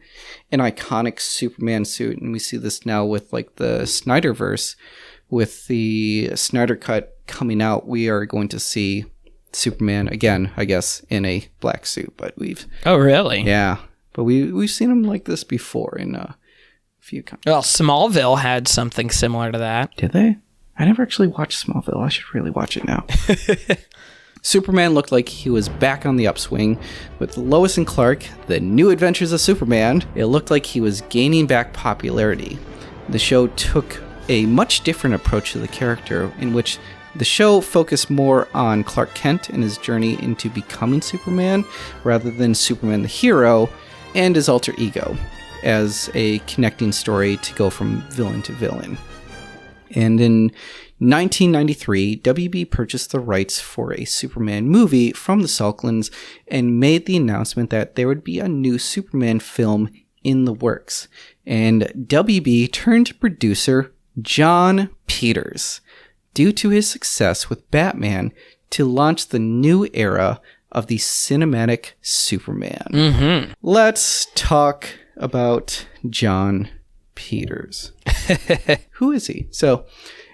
an iconic Superman suit. And we see this now with like the Snyderverse. With the Snyder Cut coming out, we are going to see Superman again, I guess, in a black suit. But we've... Oh, really? Yeah. But we've seen him like this before in a few... Well, Smallville had something similar to that. Did they? I never actually watched Smallville. I should really watch it now. Superman looked like he was back on the upswing. With Lois and Clark, the new adventures of Superman, it looked like he was gaining back popularity. The show took a much different approach to the character, in which the show focused more on Clark Kent and his journey into becoming Superman, rather than Superman the hero and his alter ego, as a connecting story to go from villain to villain. And in 1993, WB purchased the rights for a Superman movie from the Salkinds and made the announcement that there would be a new Superman film in the works. And WB turned to producer Jon Peters, due to his success with Batman, to launch the new era of the cinematic Superman. Mm-hmm. Let's talk about Jon Peters. Who is he? So,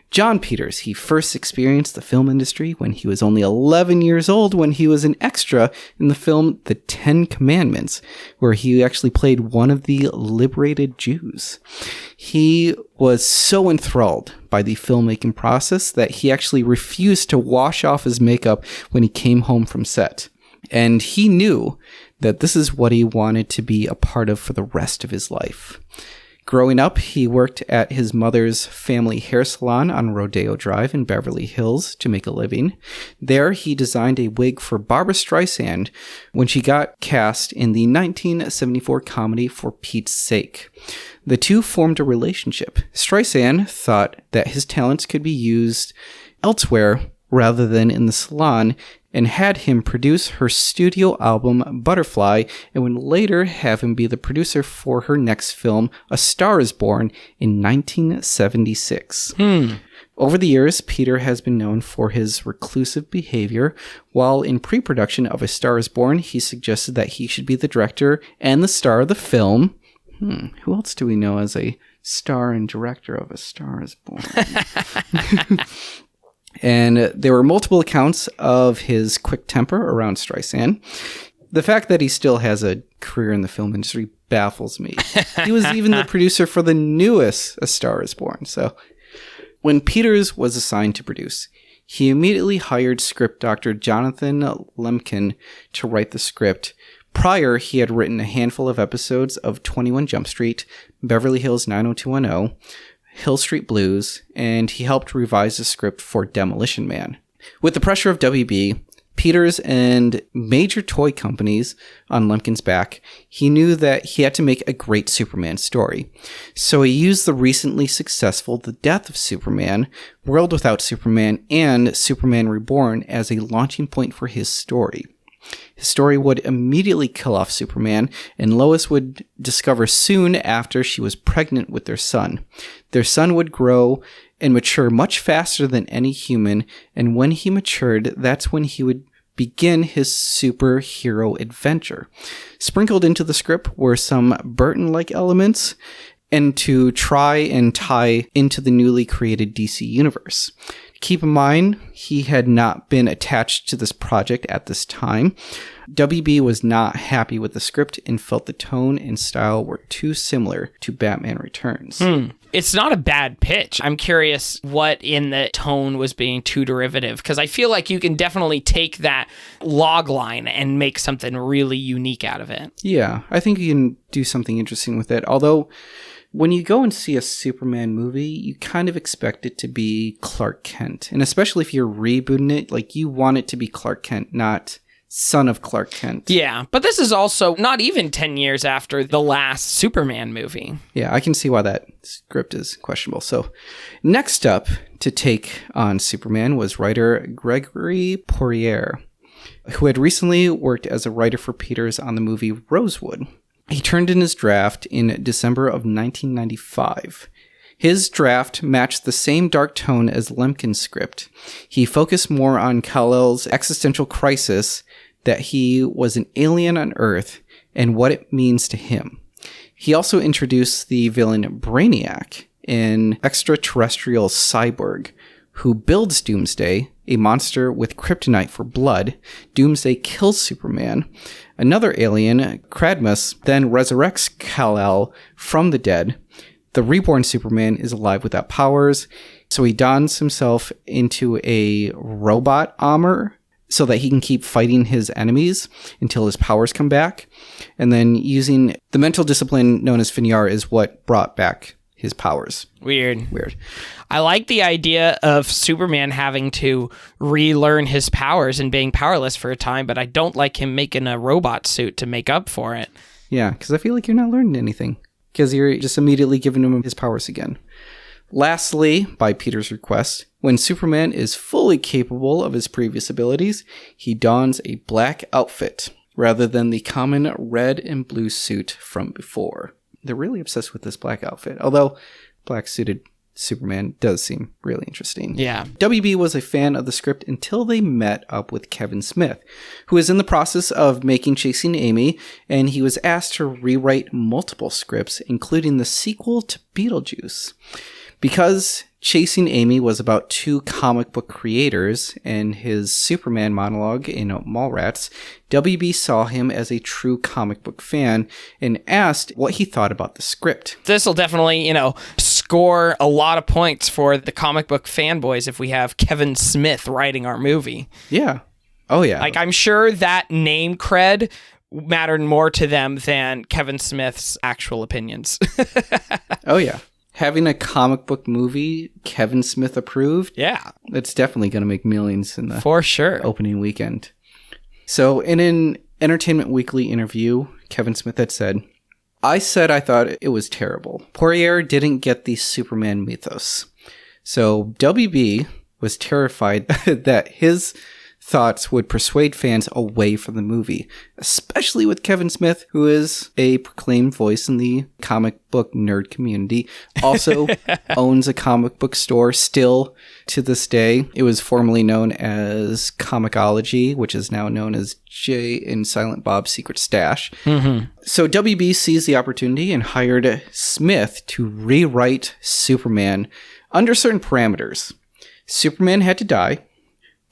Jon Peters, he first experienced the film industry when he was only 11 years old, when he was an extra in the film The Ten Commandments, where he actually played one of the liberated Jews. He was so enthralled by the filmmaking process that he actually refused to wash off his makeup when he came home from set. And he knew that this is what he wanted to be a part of for the rest of his life. Growing up, he worked at his mother's family hair salon on Rodeo Drive in Beverly Hills to make a living. There, he designed a wig for Barbra Streisand when she got cast in the 1974 comedy For Pete's Sake. The two formed a relationship. Streisand thought that his talents could be used elsewhere rather than in the salon, and had him produce her studio album Butterfly, and would later have him be the producer for her next film, A Star is Born, in 1976. Over the years, Peter has been known for his reclusive behavior. While in pre-production of A Star is Born, he suggested that he should be the director and the star of the film. Who else do we know as a star and director of A Star is Born? And there were multiple accounts of his quick temper around Streisand. The fact that he still has a career in the film industry baffles me. He was even the producer for the newest A Star is Born. So when Peters was assigned to produce, he immediately hired script doctor Jonathan Lemkin to write the script. Prior, he had written a handful of episodes of 21 Jump Street, Beverly Hills 90210, Hill Street Blues, and he helped revise the script for Demolition Man. With the pressure of WB, Peters, and major toy companies on Lemkin's back, he knew that he had to make a great Superman story. So he used the recently successful The Death of Superman, World Without Superman, and Superman Reborn as a launching point for his story. His story would immediately kill off Superman, and Lois would discover soon after she was pregnant with their son. Their son would grow and mature much faster than any human, and when he matured, that's when he would begin his superhero adventure. Sprinkled into the script were some Burton-like elements, and to try and tie into the newly created DC universe. Keep in mind, he had not been attached to this project at this time. WB was not happy with the script and felt the tone and style were too similar to Batman Returns. It's not a bad pitch. I'm curious what in the tone was being too derivative, because I feel like you can definitely take that log line and make something really unique out of it. Yeah, I think you can do something interesting with it. Although, when you go and see a Superman movie, you kind of expect it to be Clark Kent. And especially if you're rebooting it, like, you want it to be Clark Kent, not son of Clark Kent. Yeah, but this is also not even 10 years after the last Superman movie. Yeah, I can see why that script is questionable. So, next up to take on Superman was writer Gregory Poirier, who had recently worked as a writer for Peters on the movie Rosewood. He turned in his draft in December of 1995. His draft matched the same dark tone as Lemkin's script. He focused more on Kal-El's existential crisis that he was an alien on Earth and what it means to him. He also introduced the villain Brainiac, an extraterrestrial cyborg who builds Doomsday, a monster with kryptonite for blood. Doomsday kills Superman. Another alien, Cadmus, then resurrects Kal-El from the dead. The reborn Superman is alive without powers, so he dons himself into a robot armor so that he can keep fighting his enemies until his powers come back. And then using the mental discipline known as Finyar is what brought back his powers. Weird. I like the idea of Superman having to relearn his powers and being powerless for a time, but I don't like him making a robot suit to make up for it. Yeah, because I feel like you're not learning anything, because you're just immediately giving him his powers again. Lastly, by Peter's request, when Superman is fully capable of his previous abilities, he dons a black outfit rather than the common red and blue suit from before. They're really obsessed with this black outfit, although black suited Superman does seem really interesting. Yeah. WB was a fan of the script until they met up with Kevin Smith, who is in the process of making Chasing Amy, and he was asked to rewrite multiple scripts, including the sequel to Beetlejuice. Because Chasing Amy was about two comic book creators and his Superman monologue in Mallrats, WB saw him as a true comic book fan and asked what he thought about the script. This will definitely, score a lot of points for the comic book fanboys if we have Kevin Smith writing our movie. Yeah. Oh, yeah. Like, I'm sure that name cred mattered more to them than Kevin Smith's actual opinions. Oh, yeah. Having a comic book movie, Kevin Smith approved, yeah, that's definitely going to make millions in the for sure opening weekend. So in an Entertainment Weekly interview, Kevin Smith had said, I said I thought it was terrible. Poirier didn't get the Superman mythos. So WB was terrified that his thoughts would persuade fans away from the movie, especially with Kevin Smith, who is a proclaimed voice in the comic book nerd community, also owns a comic book store still to this day. It was formerly known as Comixology, which is now known as Jay and Silent Bob's Secret Stash. Mm-hmm. So WB seized the opportunity and hired Smith to rewrite Superman under certain parameters. Superman had to die.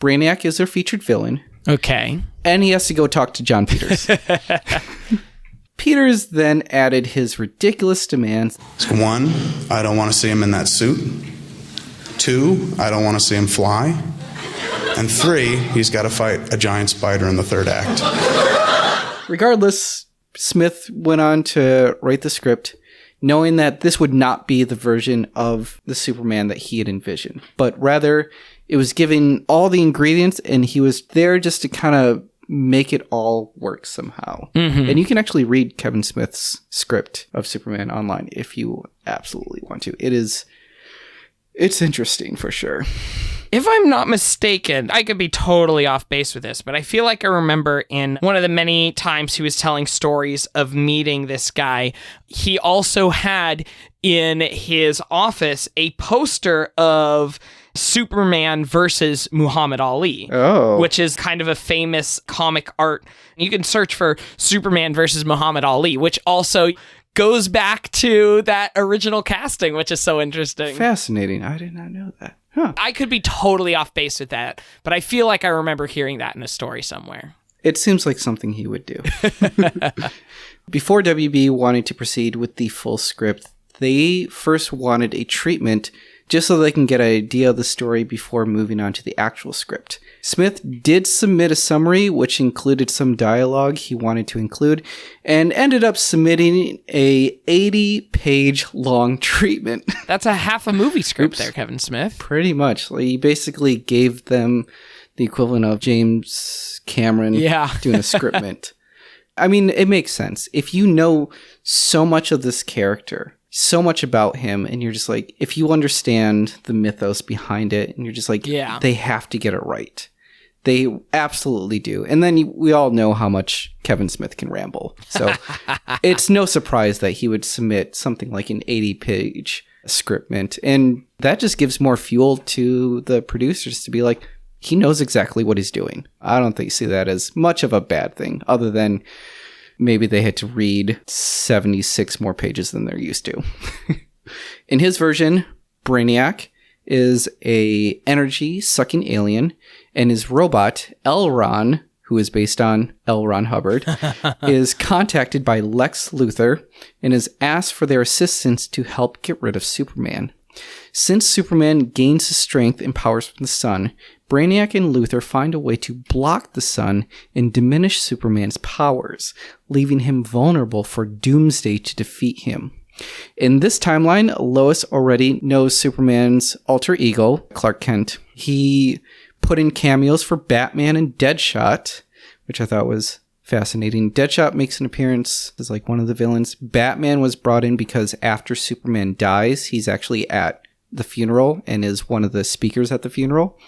Brainiac is their featured villain. Okay. And he has to go talk to John Peters. Peters then added his ridiculous demands. 1, I don't want to see him in that suit. 2, I don't want to see him fly. And 3, he's got to fight a giant spider in the third act. Regardless, Smith went on to write the script, knowing that this would not be the version of the Superman that he had envisioned, but rather it was giving all the ingredients, and he was there just to kind of make it all work somehow. Mm-hmm. And you can actually read Kevin Smith's script of Superman online if you absolutely want to. It's interesting for sure. If I'm not mistaken, I could be totally off base with this, but I feel like I remember in one of the many times he was telling stories of meeting this guy, he also had in his office a poster of Superman versus Muhammad Ali, which is kind of a famous comic art. You can search for Superman versus Muhammad Ali, which also goes back to that original casting, which is so interesting. Fascinating. I did not know that. I could be totally off base with that, but I feel like I remember hearing that in a story somewhere. It seems like something he would do. Before WB wanted to proceed with the full script, they first wanted a treatment just so they can get an idea of the story before moving on to the actual script. Smith did submit a summary, which included some dialogue he wanted to include, and ended up submitting a 80-page long treatment. That's a half a movie script there, Kevin Smith. Pretty much. Like, he basically gave them the equivalent of James Cameron doing a scriptment. I mean, it makes sense. If you know so much of this character, so much about him, and you're just like, if you understand the mythos behind it, and you're just like, they have to get it right. They absolutely do. And then we all know how much Kevin Smith can ramble. So it's no surprise that he would submit something like an 80-page script mint. And that just gives more fuel to the producers to be like, he knows exactly what he's doing. I don't think see that as much of a bad thing, other than maybe they had to read 76 more pages than they're used to. In his version, Brainiac is a energy-sucking alien, and his robot, L-Ron, who is based on L. Ron Hubbard, is contacted by Lex Luthor and is asked for their assistance to help get rid of Superman. Since Superman gains his strength and powers from the sun, Brainiac and Luthor find a way to block the sun and diminish Superman's powers, leaving him vulnerable for Doomsday to defeat him. In this timeline, Lois already knows Superman's alter ego, Clark Kent. He put in cameos for Batman and Deadshot, which I thought was fascinating. Deadshot makes an appearance as like one of the villains. Batman was brought in because after Superman dies, he's actually at the funeral and is one of the speakers at the funeral.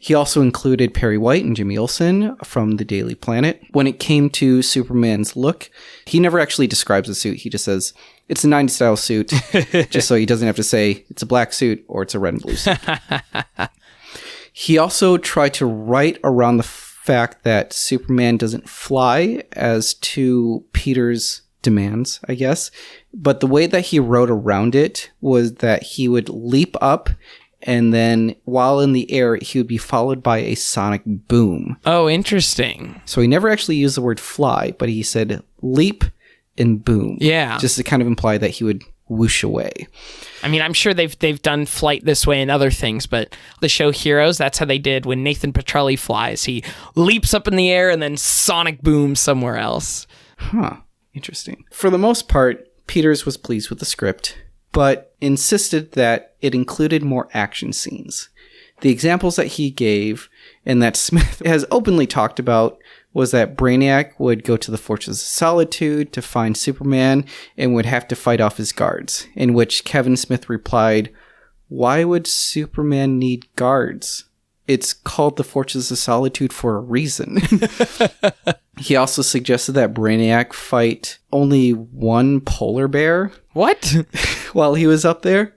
He also included Perry White and Jimmy Olsen from the Daily Planet. When it came to Superman's look, he never actually describes the suit. He just says, it's a 90s style suit, just so he doesn't have to say it's a black suit or it's a red and blue suit. He also tried to write around the fact that Superman doesn't fly as to Peter's demands, I guess. But the way that he wrote around it was that he would leap up, and then while in the air, he would be followed by a sonic boom. Oh, interesting. So he never actually used the word fly, but he said leap and boom. Yeah. Just to kind of imply that he would whoosh away. I mean, I'm sure they've done flight this way and other things, but the show Heroes, that's how they did when Nathan Petrelli flies. He leaps up in the air and then sonic booms somewhere else. Huh. Interesting. For the most part, Peters was pleased with the script, but insisted that it included more action scenes. The examples that he gave and that Smith has openly talked about was that Brainiac would go to the Fortress of Solitude to find Superman and would have to fight off his guards, in which Kevin Smith replied, "Why would Superman need guards? It's called the Fortress of Solitude for a reason." He also suggested that Brainiac fight only one polar bear. What? While he was up there.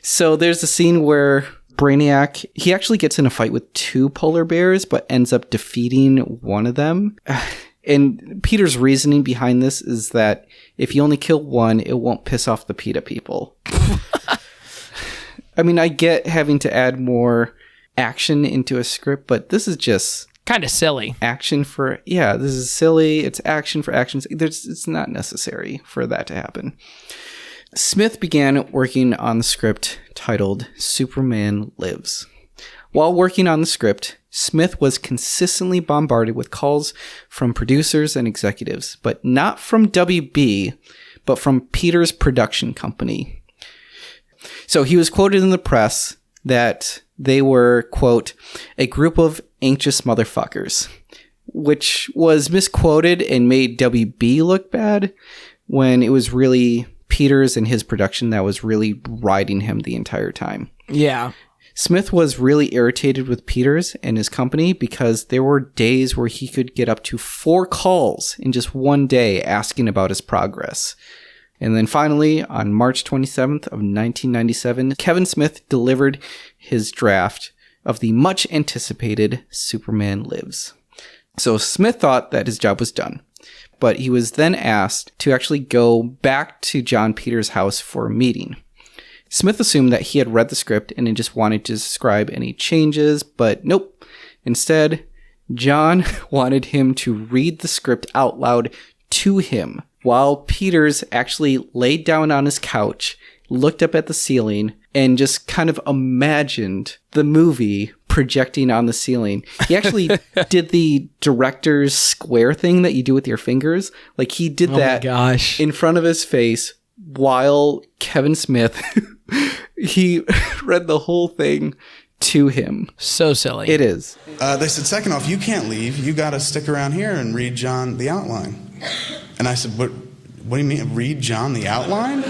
So there's a scene where Brainiac, he actually gets in a fight with two polar bears, but ends up defeating one of them. And Peter's reasoning behind this is that if you only kill one, it won't piss off the PETA people. I mean, I get having to add more action into a script, but this is just kind of silly. Action for, yeah, this is silly. It's action for action. It's not necessary for that to happen. Smith began working on the script titled Superman Lives. While working on the script, Smith was consistently bombarded with calls from producers and executives, but not from WB, but from Peter's production company. So he was quoted in the press that they were, quote, a group of anxious motherfuckers, which was misquoted and made WB look bad when it was really Peters and his production that was really riding him the entire time. Yeah. Smith was really irritated with Peters and his company because there were days where he could get up to 4 calls in just one day asking about his progress. And then finally, on March 27th of 1997, Kevin Smith delivered his draft of the much anticipated Superman Lives. So Smith thought that his job was done, but he was then asked to actually go back to John Peters' house for a meeting. Smith assumed that he had read the script and just wanted to describe any changes, but nope. Instead, John wanted him to read the script out loud to him, while Peters actually laid down on his couch, looked up at the ceiling, and just kind of imagined the movie projecting on the ceiling. He actually did the director's square thing that you do with your fingers. Like, he did that in front of his face while Kevin Smith, he read the whole thing to him. So silly. It is. They said, second off, you can't leave. You got to stick around here and read John the outline. And I said, what do you mean, read John the outline?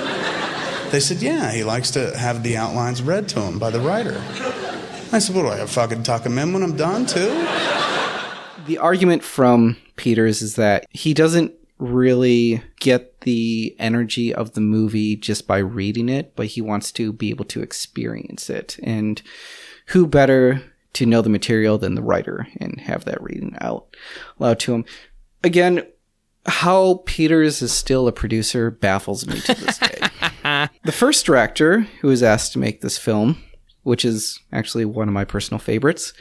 They said, yeah, he likes to have the outlines read to him by the writer. I said, what do I have, fucking tuck him in when I'm done, too? The argument from Peters is that he doesn't really get the energy of the movie just by reading it, but he wants to be able to experience it. And who better to know the material than the writer and have that reading out loud to him. Again, how Peters is still a producer baffles me to this day. The first director who was asked to make this film, which is actually one of my personal favorites,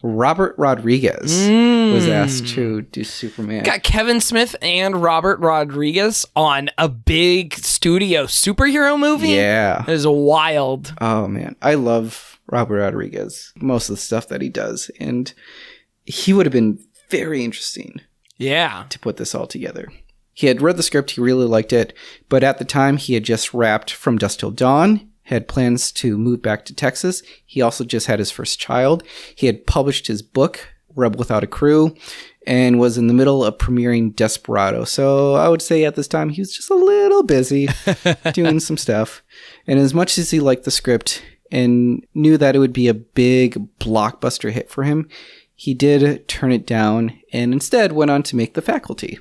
Robert Rodriguez, was asked to do Superman. Got Kevin Smith and Robert Rodriguez on a big studio superhero movie? Yeah. It is wild. Oh, man. I love Robert Rodriguez, most of the stuff that he does. And he would have been very interesting. Yeah. To put this all together. He had read the script. He really liked it. But at the time, he had just wrapped From Dusk Till Dawn, had plans to move back to Texas. He also just had his first child. He had published his book, Rebel Without a Crew, and was in the middle of premiering Desperado. So I would say at this time, he was just a little busy doing some stuff. And as much as he liked the script and knew that it would be a big blockbuster hit for him, he did turn it down and instead went on to make The Faculty.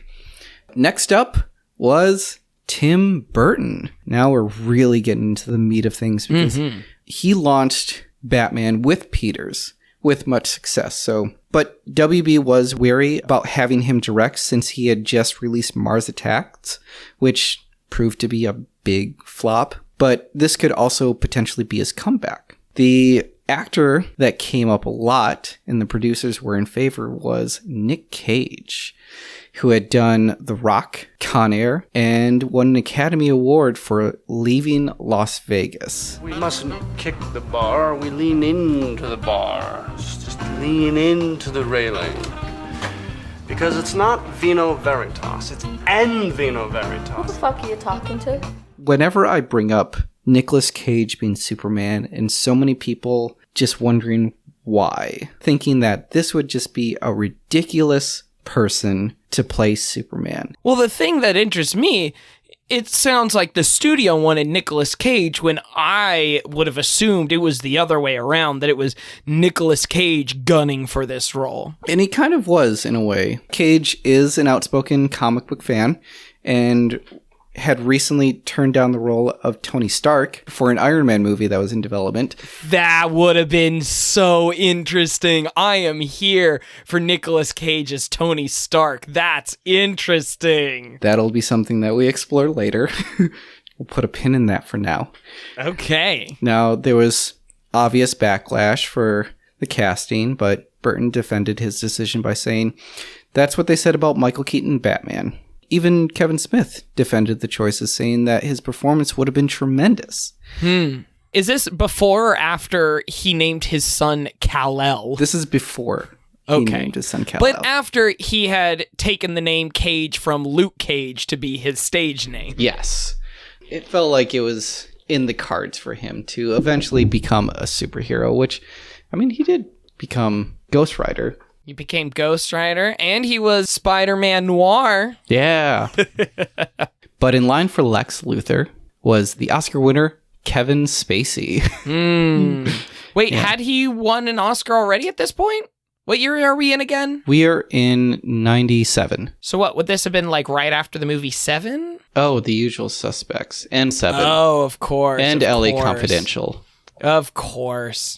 Next up was Tim Burton. Now we're really getting into the meat of things because he launched Batman with Peters with much success. But WB was wary about having him direct since he had just released Mars Attacks, which proved to be a big flop. But this could also potentially be his comeback. The actor that came up a lot and the producers were in favor was Nick Cage, who had done The Rock, Con Air, and won an Academy Award for Leaving Las Vegas. We mustn't kick the bar, we lean into the bar. Just lean into the railing. Because it's not Vino Veritas, it's en Vino Veritas. Who the fuck are you talking to? Whenever I bring up Nicolas Cage being Superman and so many people just wondering why, thinking that this would just be a ridiculous person to play Superman. Well, the thing that interests me, it sounds like the studio wanted Nicolas Cage when I would have assumed it was the other way around, that it was Nicolas Cage gunning for this role. And he kind of was, in a way. Cage is an outspoken comic book fan and had recently turned down the role of Tony Stark for an Iron Man movie that was in development. That would have been so interesting. I am here for Nicolas Cage as Tony Stark. That's interesting. That'll be something that we explore later. We'll put a pin in that for now. Okay. Now, there was obvious backlash for the casting, but Burton defended his decision by saying, "That's what they said about Michael Keaton Batman." Even Kevin Smith defended the choices, saying that his performance would have been tremendous. Is this before or after he named his son Kal-El? This is before he named his son Kal-El. But after he had taken the name Cage from Luke Cage to be his stage name. Yes. It felt like it was in the cards for him to eventually become a superhero, which, I mean, he did become Ghost Rider. He became Ghost Rider, and he was Spider-Man Noir. Yeah. But in line for Lex Luthor was the Oscar winner, Kevin Spacey. Wait, had he won an Oscar already at this point? What year are we in again? We are in 97. So what, would this have been like right after the movie 7? Oh, The Usual Suspects. And 7. Oh, of course. And of LA course. Confidential. Of course.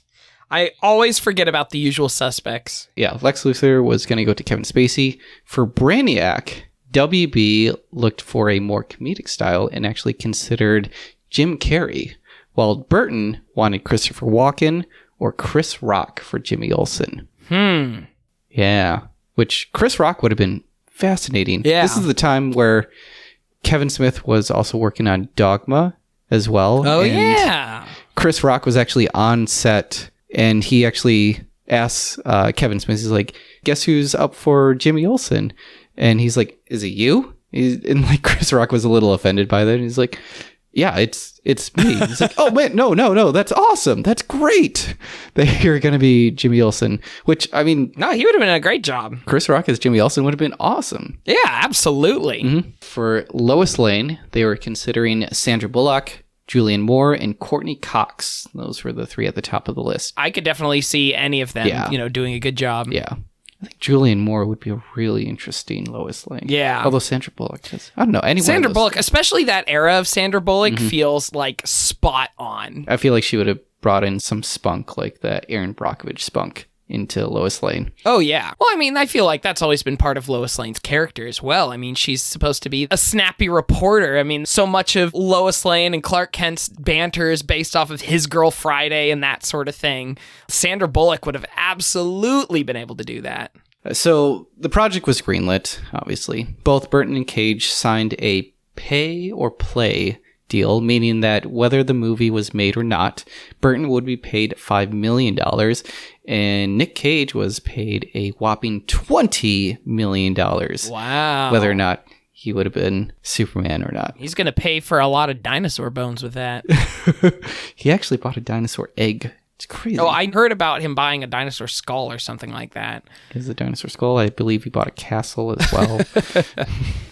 I always forget about The Usual Suspects. Yeah, Lex Luthor was going to go to Kevin Spacey. For Brainiac, WB looked for a more comedic style and actually considered Jim Carrey, while Burton wanted Christopher Walken or Chris Rock for Jimmy Olsen. Yeah, which Chris Rock would have been fascinating. Yeah. This is the time where Kevin Smith was also working on Dogma as well. Oh, and yeah. Chris Rock was actually on set, and he actually asks Kevin Smith, he's like, "Guess who's up for Jimmy Olsen?" And he's like, "Is it you?" And like Chris Rock was a little offended by that. And he's like, "Yeah, it's me." He's like, "Oh man, no, that's awesome. That's great that you're going to be Jimmy Olsen." Which, I mean... No, he would have been a great job. Chris Rock as Jimmy Olsen would have been awesome. Yeah, absolutely. For Lois Lane, they were considering Sandra Bullock, Julianne Moore, and Courtney Cox. Those were the three at the top of the list. I could definitely see any of them, doing a good job. Yeah. I think Julianne Moore would be a really interesting Lois Lane. Yeah. Although Sandra Bullock is, I don't know. Sandra Bullock, especially that era of Sandra Bullock, feels like spot on. I feel like she would have brought in some spunk, like the Aaron Brockovich spunk, into Lois Lane. Oh, yeah. Well, I mean, I feel like that's always been part of Lois Lane's character as well. I mean, she's supposed to be a snappy reporter. I mean, so much of Lois Lane and Clark Kent's banter is based off of His Girl Friday and that sort of thing. Sandra Bullock would have absolutely been able to do that. So the project was greenlit, obviously. Both Burton and Cage signed a pay or play deal, meaning that whether the movie was made or not, Burton would be paid $5 million, and Nick Cage was paid a whopping $20 million. Wow. Whether or not he would have been Superman or not. He's going to pay for a lot of dinosaur bones with that. He actually bought a dinosaur egg. It's crazy. Oh, I heard about him buying a dinosaur skull or something like that. Is a dinosaur skull? I believe he bought a castle as well.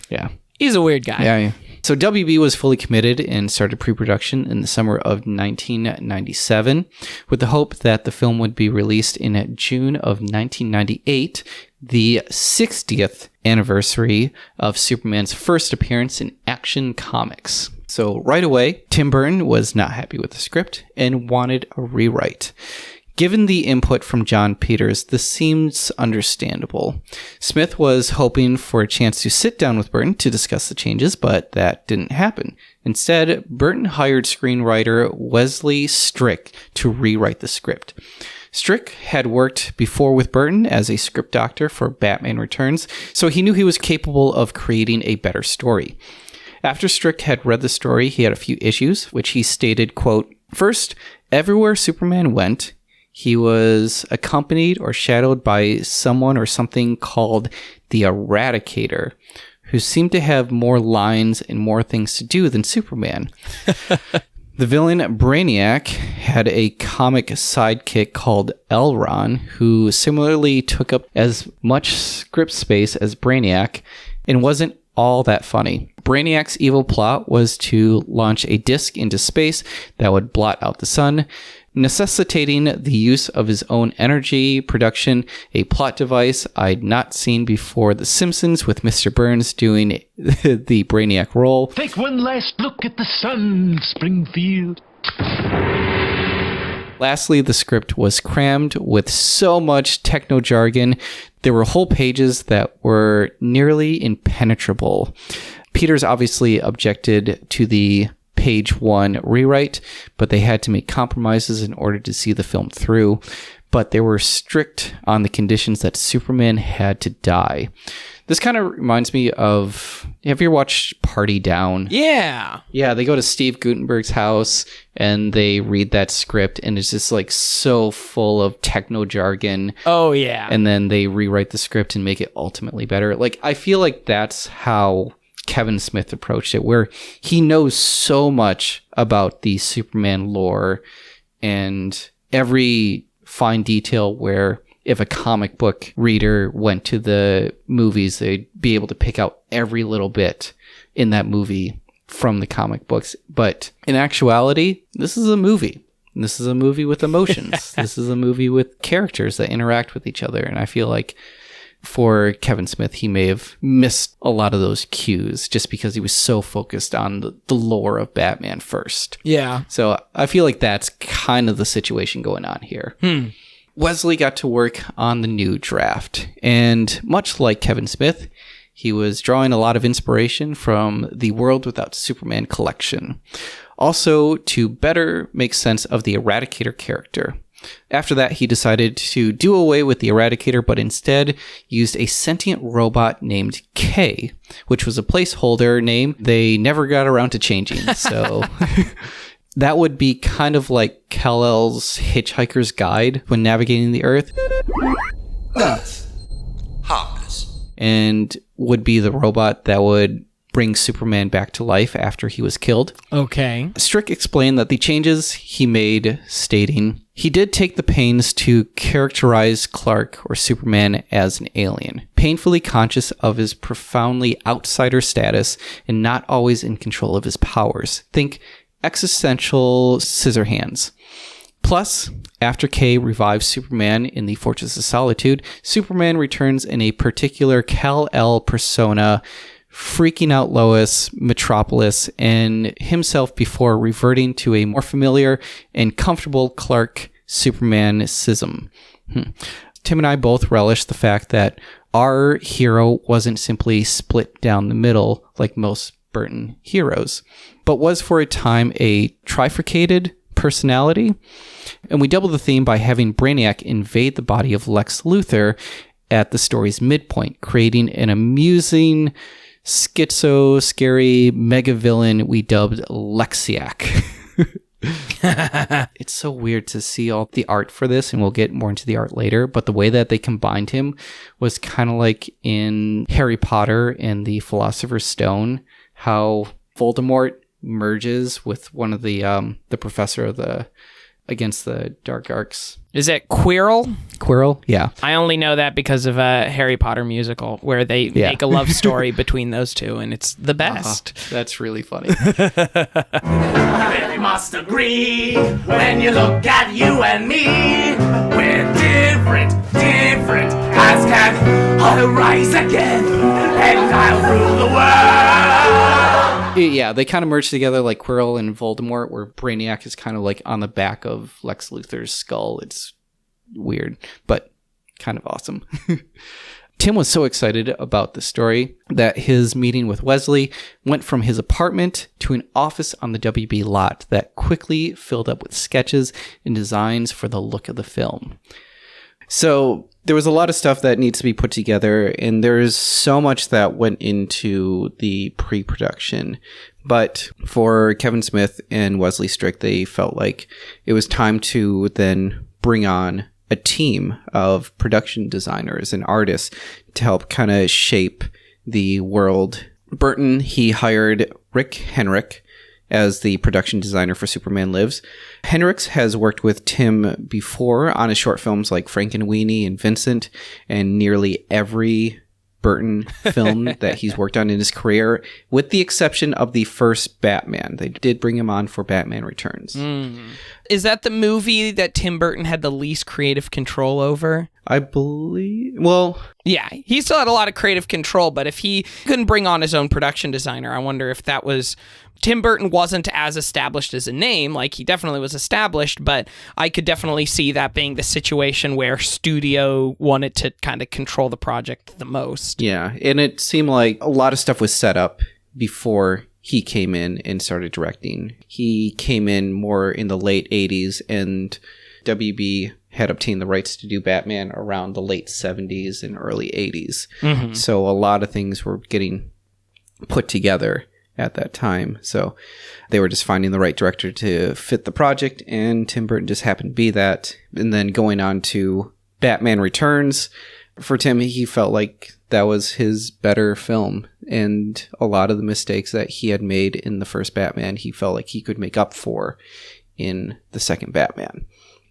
Yeah. He's a weird guy. Yeah. So WB was fully committed and started pre-production in the summer of 1997 with the hope that the film would be released in June of 1998, the 60th anniversary of Superman's first appearance in Action Comics. So right away, Tim Burton was not happy with the script and wanted a rewrite. Given the input from John Peters, this seems understandable. Smith was hoping for a chance to sit down with Burton to discuss the changes, but that didn't happen. Instead, Burton hired screenwriter Wesley Strick to rewrite the script. Strick had worked before with Burton as a script doctor for Batman Returns, so he knew he was capable of creating a better story. After Strick had read the story, he had a few issues, which he stated, quote, "First, everywhere Superman went, he was accompanied or shadowed by someone or something called the Eradicator, who seemed to have more lines and more things to do than Superman. The villain Brainiac had a comic sidekick called Elron, who similarly took up as much script space as Brainiac and wasn't all that funny. Brainiac's evil plot was to launch a disc into space that would blot out the sun, necessitating the use of his own energy production, a plot device I'd not seen before The Simpsons with Mr. Burns doing the Brainiac role. Take one last look at the sun, Springfield. Lastly, the script was crammed with so much techno jargon. There were whole pages that were nearly impenetrable. Peters obviously objected to the page one rewrite, but they had to make compromises in order to see the film through. But they were strict on the conditions that Superman had to die. This kind of reminds me of, have you ever watched Party Down? Yeah. Yeah, they go to Steve Gutenberg's house and they read that script and it's just like so full of techno jargon. Oh, yeah. And then they rewrite the script and make it ultimately better. Like, I feel like that's how Kevin Smith approached it, where he knows so much about the Superman lore and every fine detail where if a comic book reader went to the movies, they'd be able to pick out every little bit in that movie from the comic books. But in actuality, this is a movie. This is a movie with emotions. This is a movie with characters that interact with each other. And I feel like for Kevin Smith, he may have missed a lot of those cues just because he was so focused on the lore of Batman first. Yeah. So I feel like that's kind of the situation going on here. Wesley got to work on the new draft, and much like Kevin Smith, he was drawing a lot of inspiration from the World Without Superman collection. Also, to better make sense of the Eradicator character. After that, he decided to do away with the Eradicator, but instead used a sentient robot named K, which was a placeholder name they never got around to changing. So that would be kind of like Kal-El's Hitchhiker's Guide when navigating the Earth. Nuts. Harmless. And would be the robot that would bring Superman back to life after he was killed. Okay. Strick explained that the changes he made, stating, he did take the pains to characterize Clark or Superman as an alien, painfully conscious of his profoundly outsider status and not always in control of his powers. Think existential Scissorhands. Plus, after Kay revives Superman in the Fortress of Solitude, Superman returns in a particular Kal-El persona, freaking out Lois, Metropolis, and himself before reverting to a more familiar and comfortable Clark Superman-ism. Tim and I both relish the fact that our hero wasn't simply split down the middle like most Burton heroes, but was for a time a trifurcated personality. And we double the theme by having Brainiac invade the body of Lex Luthor at the story's midpoint, creating an amusing, schizo, scary mega villain we dubbed Lexiac. It's so weird to see all the art for this, and we'll get more into the art later, but the way that they combined him was kind of like in Harry Potter and the Philosopher's Stone, how Voldemort merges with one of the professor of the against the Dark Arts. Is it Quirrell? Quirrell, yeah. I only know that because of a Harry Potter musical where they make a love story between those two, and it's the best. That's really funny. We must agree when you look at you and me, we're different as can I'll rise again and I'll rule the world. Yeah, they kind of merge together like Quirrell and Voldemort, where Brainiac is kind of like on the back of Lex Luthor's skull. It's weird, but kind of awesome. Tim was so excited about the story that his meeting with Wesley went from his apartment to an office on the WB lot that quickly filled up with sketches and designs for the look of the film. So there was a lot of stuff that needs to be put together, and there's so much that went into the pre-production. But for Kevin Smith and Wesley Strick, they felt like it was time to then bring on a team of production designers and artists to help kind of shape the world. Burton, he hired Rick Henrik as the production designer for Superman Lives. Henricks has worked with Tim before on his short films like Frankenweenie and Vincent, and nearly every Burton film that he's worked on in his career, with the exception of the first Batman. They did bring him on for Batman Returns. Is that the movie that Tim Burton had the least creative control over? I believe. Well, yeah, he still had a lot of creative control, but if he couldn't bring on his own production designer, I wonder if that was... Tim Burton wasn't as established as a name, like he definitely was established, but I could definitely see that being the situation where studio wanted to kind of control the project the most. Yeah, and it seemed like a lot of stuff was set up before he came in and started directing. He came in more in the late 80s, and WB had obtained the rights to do Batman around the late 70s and early 80s. Mm-hmm. So a lot of things were getting put together at that time. So they were just finding the right director to fit the project, and Tim Burton just happened to be that. And then going on to Batman Returns, for Tim, he felt like that was his better film, and a lot of the mistakes that he had made in the first Batman, he felt like he could make up for in the second Batman.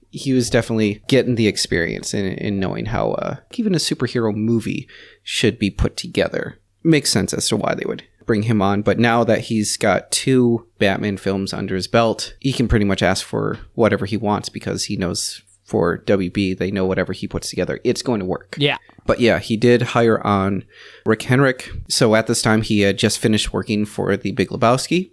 He was definitely getting the experience in knowing how even a superhero movie should be put together. Makes sense as to why they would bring him on, but now that he's got 2 Batman films under his belt, he can pretty much ask for whatever he wants, because he knows for WB, they know whatever he puts together, it's going to work. Yeah. But yeah, he did hire on Rick Henrik. So at this time, he had just finished working for The Big Lebowski.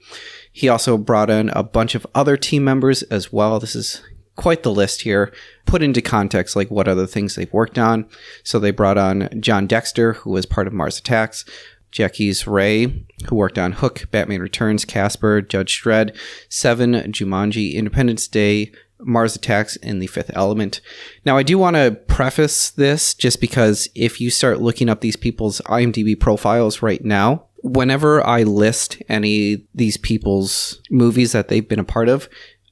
He also brought in a bunch of other team members as well. This is quite the list here. Put into context, like what other things they've worked on. So they brought on John Dexter, who was part of Mars Attacks, Jackie Ray, who worked on Hook, Batman Returns, Casper, Judge Dredd, Seven, Jumanji, Independence Day, Mars Attacks, and The Fifth Element. Now, I do want to preface this just because if you start looking up these people's IMDb profiles right now, whenever I list any of these people's movies that they've been a part of,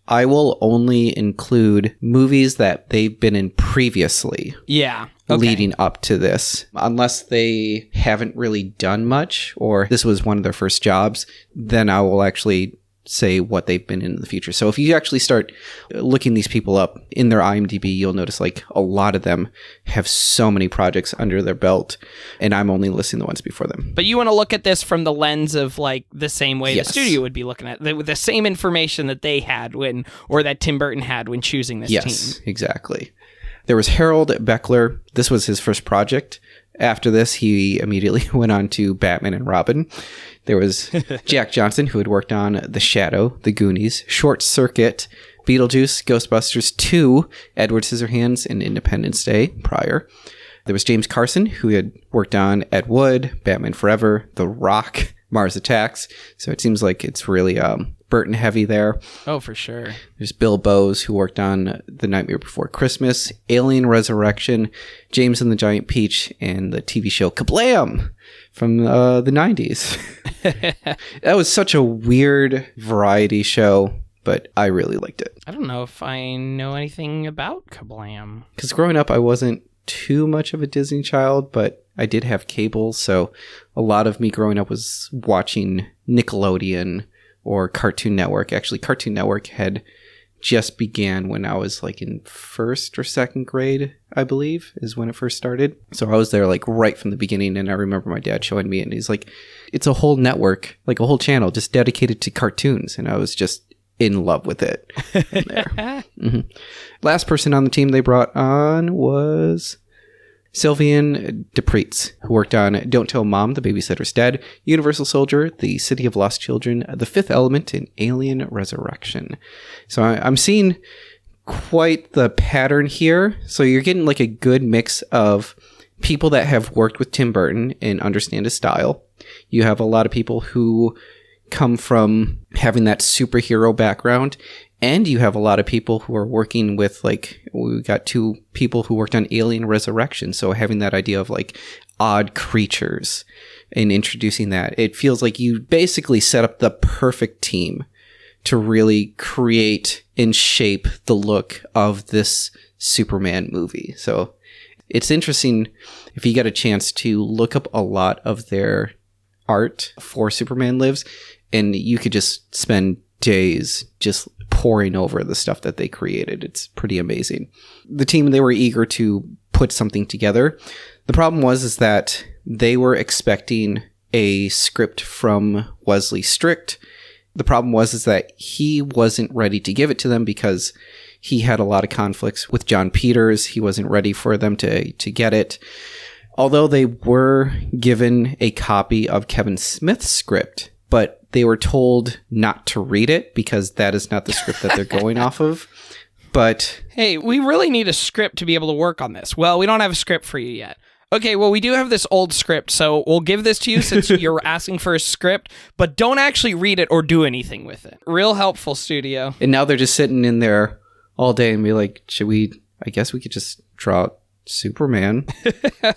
I will only include movies that they've been in previously. Yeah. Okay. Leading up to this. Unless they haven't really done much, or this was one of their first jobs, then I will actually say what they've been in the future. So if you actually start looking these people up in their IMDb, you'll notice like a lot of them have so many projects under their belt, and I'm only listing the ones before them. But you want to look at this from the lens of like the same way Yes. the studio would be looking at with the same information that they had or that Tim Burton had when choosing this team. Yes, exactly. There was Harold Beckler. This was his first project. After this, he immediately went on to Batman and Robin. There was Jack Johnson, who had worked on The Shadow, The Goonies, Short Circuit, Beetlejuice, Ghostbusters 2, Edward Scissorhands, and Independence Day prior. There was James Carson, who had worked on Ed Wood, Batman Forever, The Rock, Mars Attacks. So it seems like it's really Burton heavy there. Oh, for sure. There's Bill Bowes, who worked on The Nightmare Before Christmas, Alien Resurrection, James and the Giant Peach, and the TV show Kablam from the 90s. That was such a weird variety show, but I really liked it. I don't know if I know anything about Kablam. Because growing up, I wasn't too much of a Disney child, but I did have cable, so a lot of me growing up was watching Nickelodeon or Cartoon Network. Actually, Cartoon Network had just began when I was like in first or second grade, I believe, is when it first started. So I was there like right from the beginning, and I remember my dad showing me, and he's like, it's a whole network, like a whole channel just dedicated to cartoons, and I was just in love with it. There. Last person on the team they brought on was Sylvian Dupreetz, who worked on Don't Tell Mom, The Babysitter's Dead, Universal Soldier, The City of Lost Children, The Fifth Element, and Alien Resurrection. So I'm seeing quite the pattern here. So you're getting like a good mix of people that have worked with Tim Burton and understand his style. You have a lot of people who come from having that superhero background, and you have a lot of people who are working with, like, we got two people who worked on Alien Resurrection, so having that idea of like odd creatures and introducing that, it feels like you basically set up the perfect team to really create and shape the look of this Superman movie. So it's interesting if you get a chance to look up a lot of their art for Superman Lives, and you could just spend days just poring over the stuff that they created. It's pretty amazing. The team, they were eager to put something together. The problem was that they were expecting a script from Wesley Strict. The problem was that he wasn't ready to give it to them because he had a lot of conflicts with John Peters. He wasn't ready for them to get it. Although they were given a copy of Kevin Smith's script, but they were told not to read it because that is not the script that they're going off of. But hey, we really need a script to be able to work on this. Well, we don't have a script for you yet. Okay, well, we do have this old script, so we'll give this to you since you're asking for a script, but don't actually read it or do anything with it. Real helpful, studio. And now they're just sitting in there all day and be like, I guess we could just draw Superman.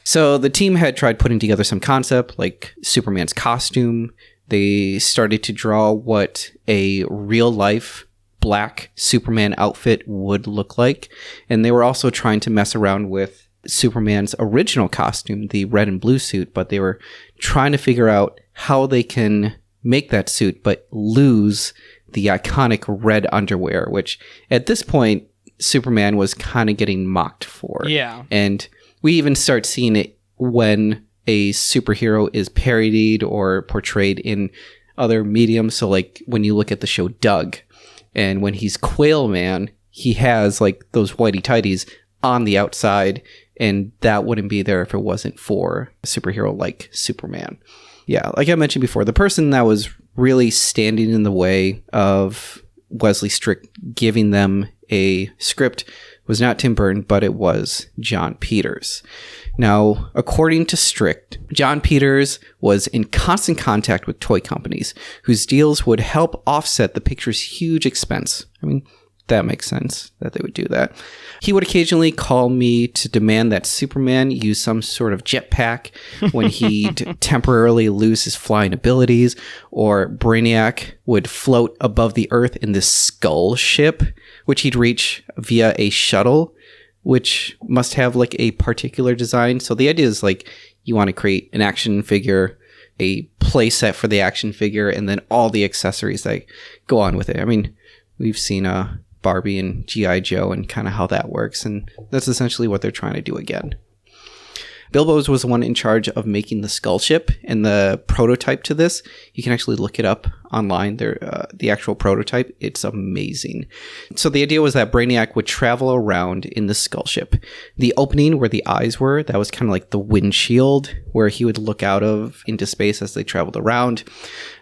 So the team had tried putting together some concept, like Superman's costume. They started to draw what a real-life black Superman outfit would look like. And they were also trying to mess around with Superman's original costume, the red and blue suit, but they were trying to figure out how they can make that suit but lose the iconic red underwear, which at this point, Superman was kind of getting mocked for. Yeah. And we even start seeing it when a superhero is parodied or portrayed in other mediums. So like when you look at the show Doug, and when he's Quail Man, he has like those whitey tighties on the outside, and that wouldn't be there if it wasn't for a superhero like Superman. Yeah, like I mentioned before, the person that was really standing in the way of Wesley Strict giving them a script was not Tim Burton, but it was John Peters. Now, according to Strict, John Peters was in constant contact with toy companies whose deals would help offset the picture's huge expense. I mean, that makes sense that they would do that. He would occasionally call me to demand that Superman use some sort of jetpack when he'd temporarily lose his flying abilities, or Brainiac would float above the Earth in this skull ship, which he'd reach via a shuttle, which must have like a particular design. So the idea is like you want to create an action figure, a play set for the action figure and then all the accessories that go on with it. I mean, we've seen Barbie and G.I. Joe and kind of how that works, and that's essentially what they're trying to do again. Bilbo's was the one in charge of making the skull ship, and the prototype to this, you can actually look it up online. The actual prototype, it's amazing. So the idea was that Brainiac would travel around in the skull ship. The opening where the eyes were, that was kind of like the windshield where he would look out of into space as they traveled around.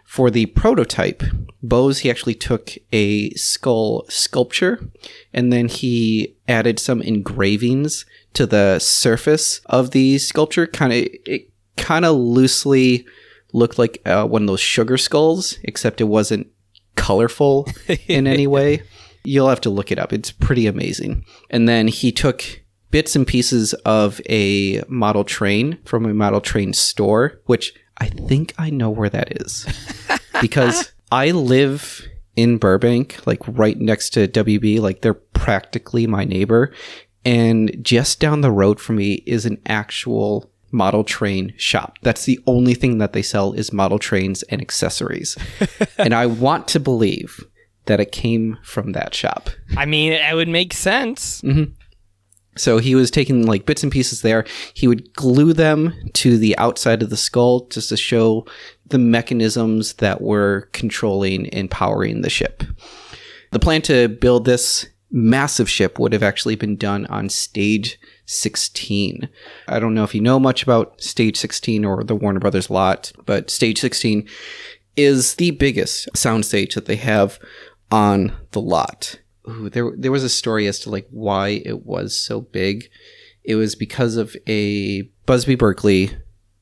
For the prototype, Bose, he actually took a skull sculpture, and then he added some engravings to the surface of the sculpture. It kind of loosely looked like one of those sugar skulls, except it wasn't colorful in any way. You'll have to look it up. It's pretty amazing. And then he took bits and pieces of a model train from a model train store, which I think I know where that is. Because I live in Burbank, like right next to WB, like they're practically my neighbor. And just down the road from me is an actual model train shop. That's the only thing that they sell is model trains and accessories. And I want to believe that it came from that shop. I mean, it would make sense. Mm-hmm. So he was taking like bits and pieces there. He would glue them to the outside of the skull just to show the mechanisms that were controlling and powering the ship. The plan to build this massive ship would have actually been done on stage 16. I don't know if you know much about stage 16 or the Warner Brothers lot, but stage 16 is the biggest soundstage that they have on the lot. Ooh, there was a story as to like why it was so big. It was because of a Busby Berkeley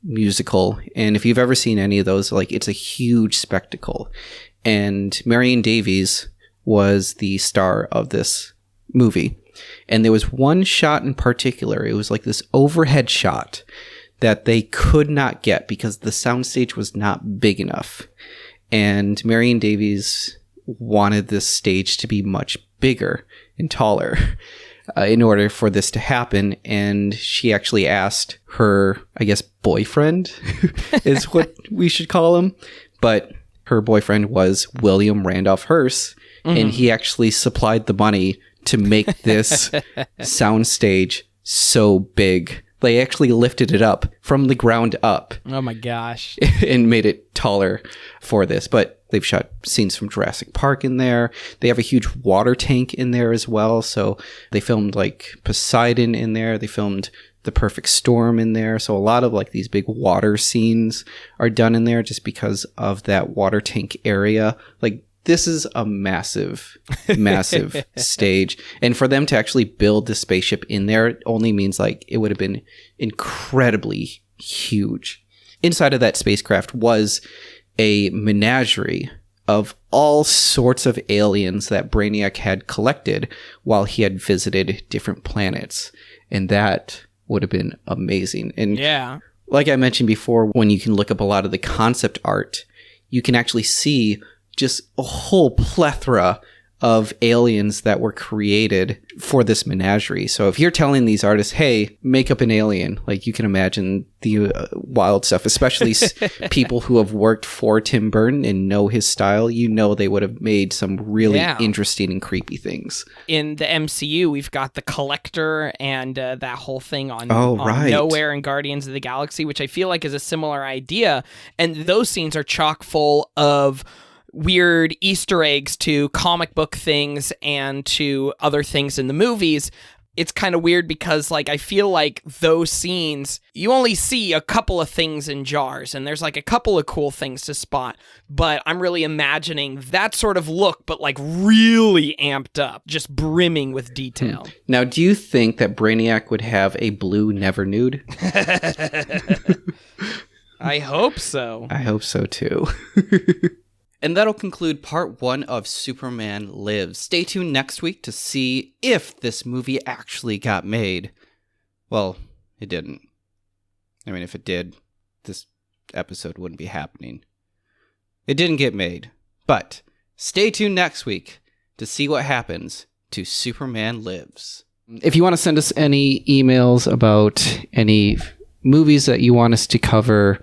musical, and if you've ever seen any of those, like it's a huge spectacle. And Marion Davies was the star of this movie, and there was one shot in particular. It was like this overhead shot that they could not get because the soundstage was not big enough, and Marion Davies wanted this stage to be much bigger and taller in order for this to happen. And she actually asked her, I guess, boyfriend is what we should call him. But her boyfriend was William Randolph Hearst, and he actually supplied the money to make this soundstage so big. They actually lifted it up from the ground up. Oh my gosh. And made it taller for this. But they've shot scenes from Jurassic Park in there. They have a huge water tank in there as well. So they filmed like Poseidon in there. They filmed The Perfect Storm in there. So a lot of like these big water scenes are done in there just because of that water tank area. Like this is a massive, massive stage. And for them to actually build the spaceship in there only means like it would have been incredibly huge. Inside of that spacecraft was a menagerie of all sorts of aliens that Brainiac had collected while he had visited different planets. And that would have been amazing. And yeah, like I mentioned before, when you can look up a lot of the concept art, you can actually see just a whole plethora of aliens that were created for this menagerie. So if you're telling these artists, hey, make up an alien, like you can imagine the wild stuff, especially people who have worked for Tim Burton and know his style, you know they would have made some really interesting and creepy things. In the MCU, we've got the Collector and that whole thing on right. Nowhere and Guardians of the Galaxy, which I feel like is a similar idea. And those scenes are chock full of weird Easter eggs to comic book things and to other things in the movies. It's kind of weird because like I feel like those scenes, you only see a couple of things in jars and there's like a couple of cool things to spot, but I'm really imagining that sort of look, but like really amped up, just brimming with detail. Now, do you think that Brainiac would have a blue Never Nude? I hope so. I hope so too. And that'll conclude part 1 of Superman Lives. Stay tuned next week to see if this movie actually got made. Well, it didn't. I mean, if it did, this episode wouldn't be happening. It didn't get made. But stay tuned next week to see what happens to Superman Lives. If you want to send us any emails about any movies that you want us to cover,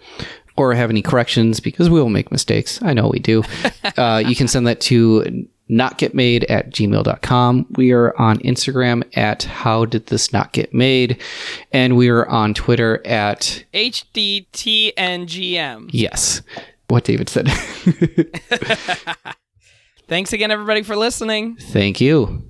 or have any corrections, because we will make mistakes. I know we do. You can send that to notgetmade@gmail.com. We are on Instagram at howdidthisnotgetmade, and we are on Twitter at HDTNGM. yes, what David said. Thanks again, everybody, for listening. Thank you.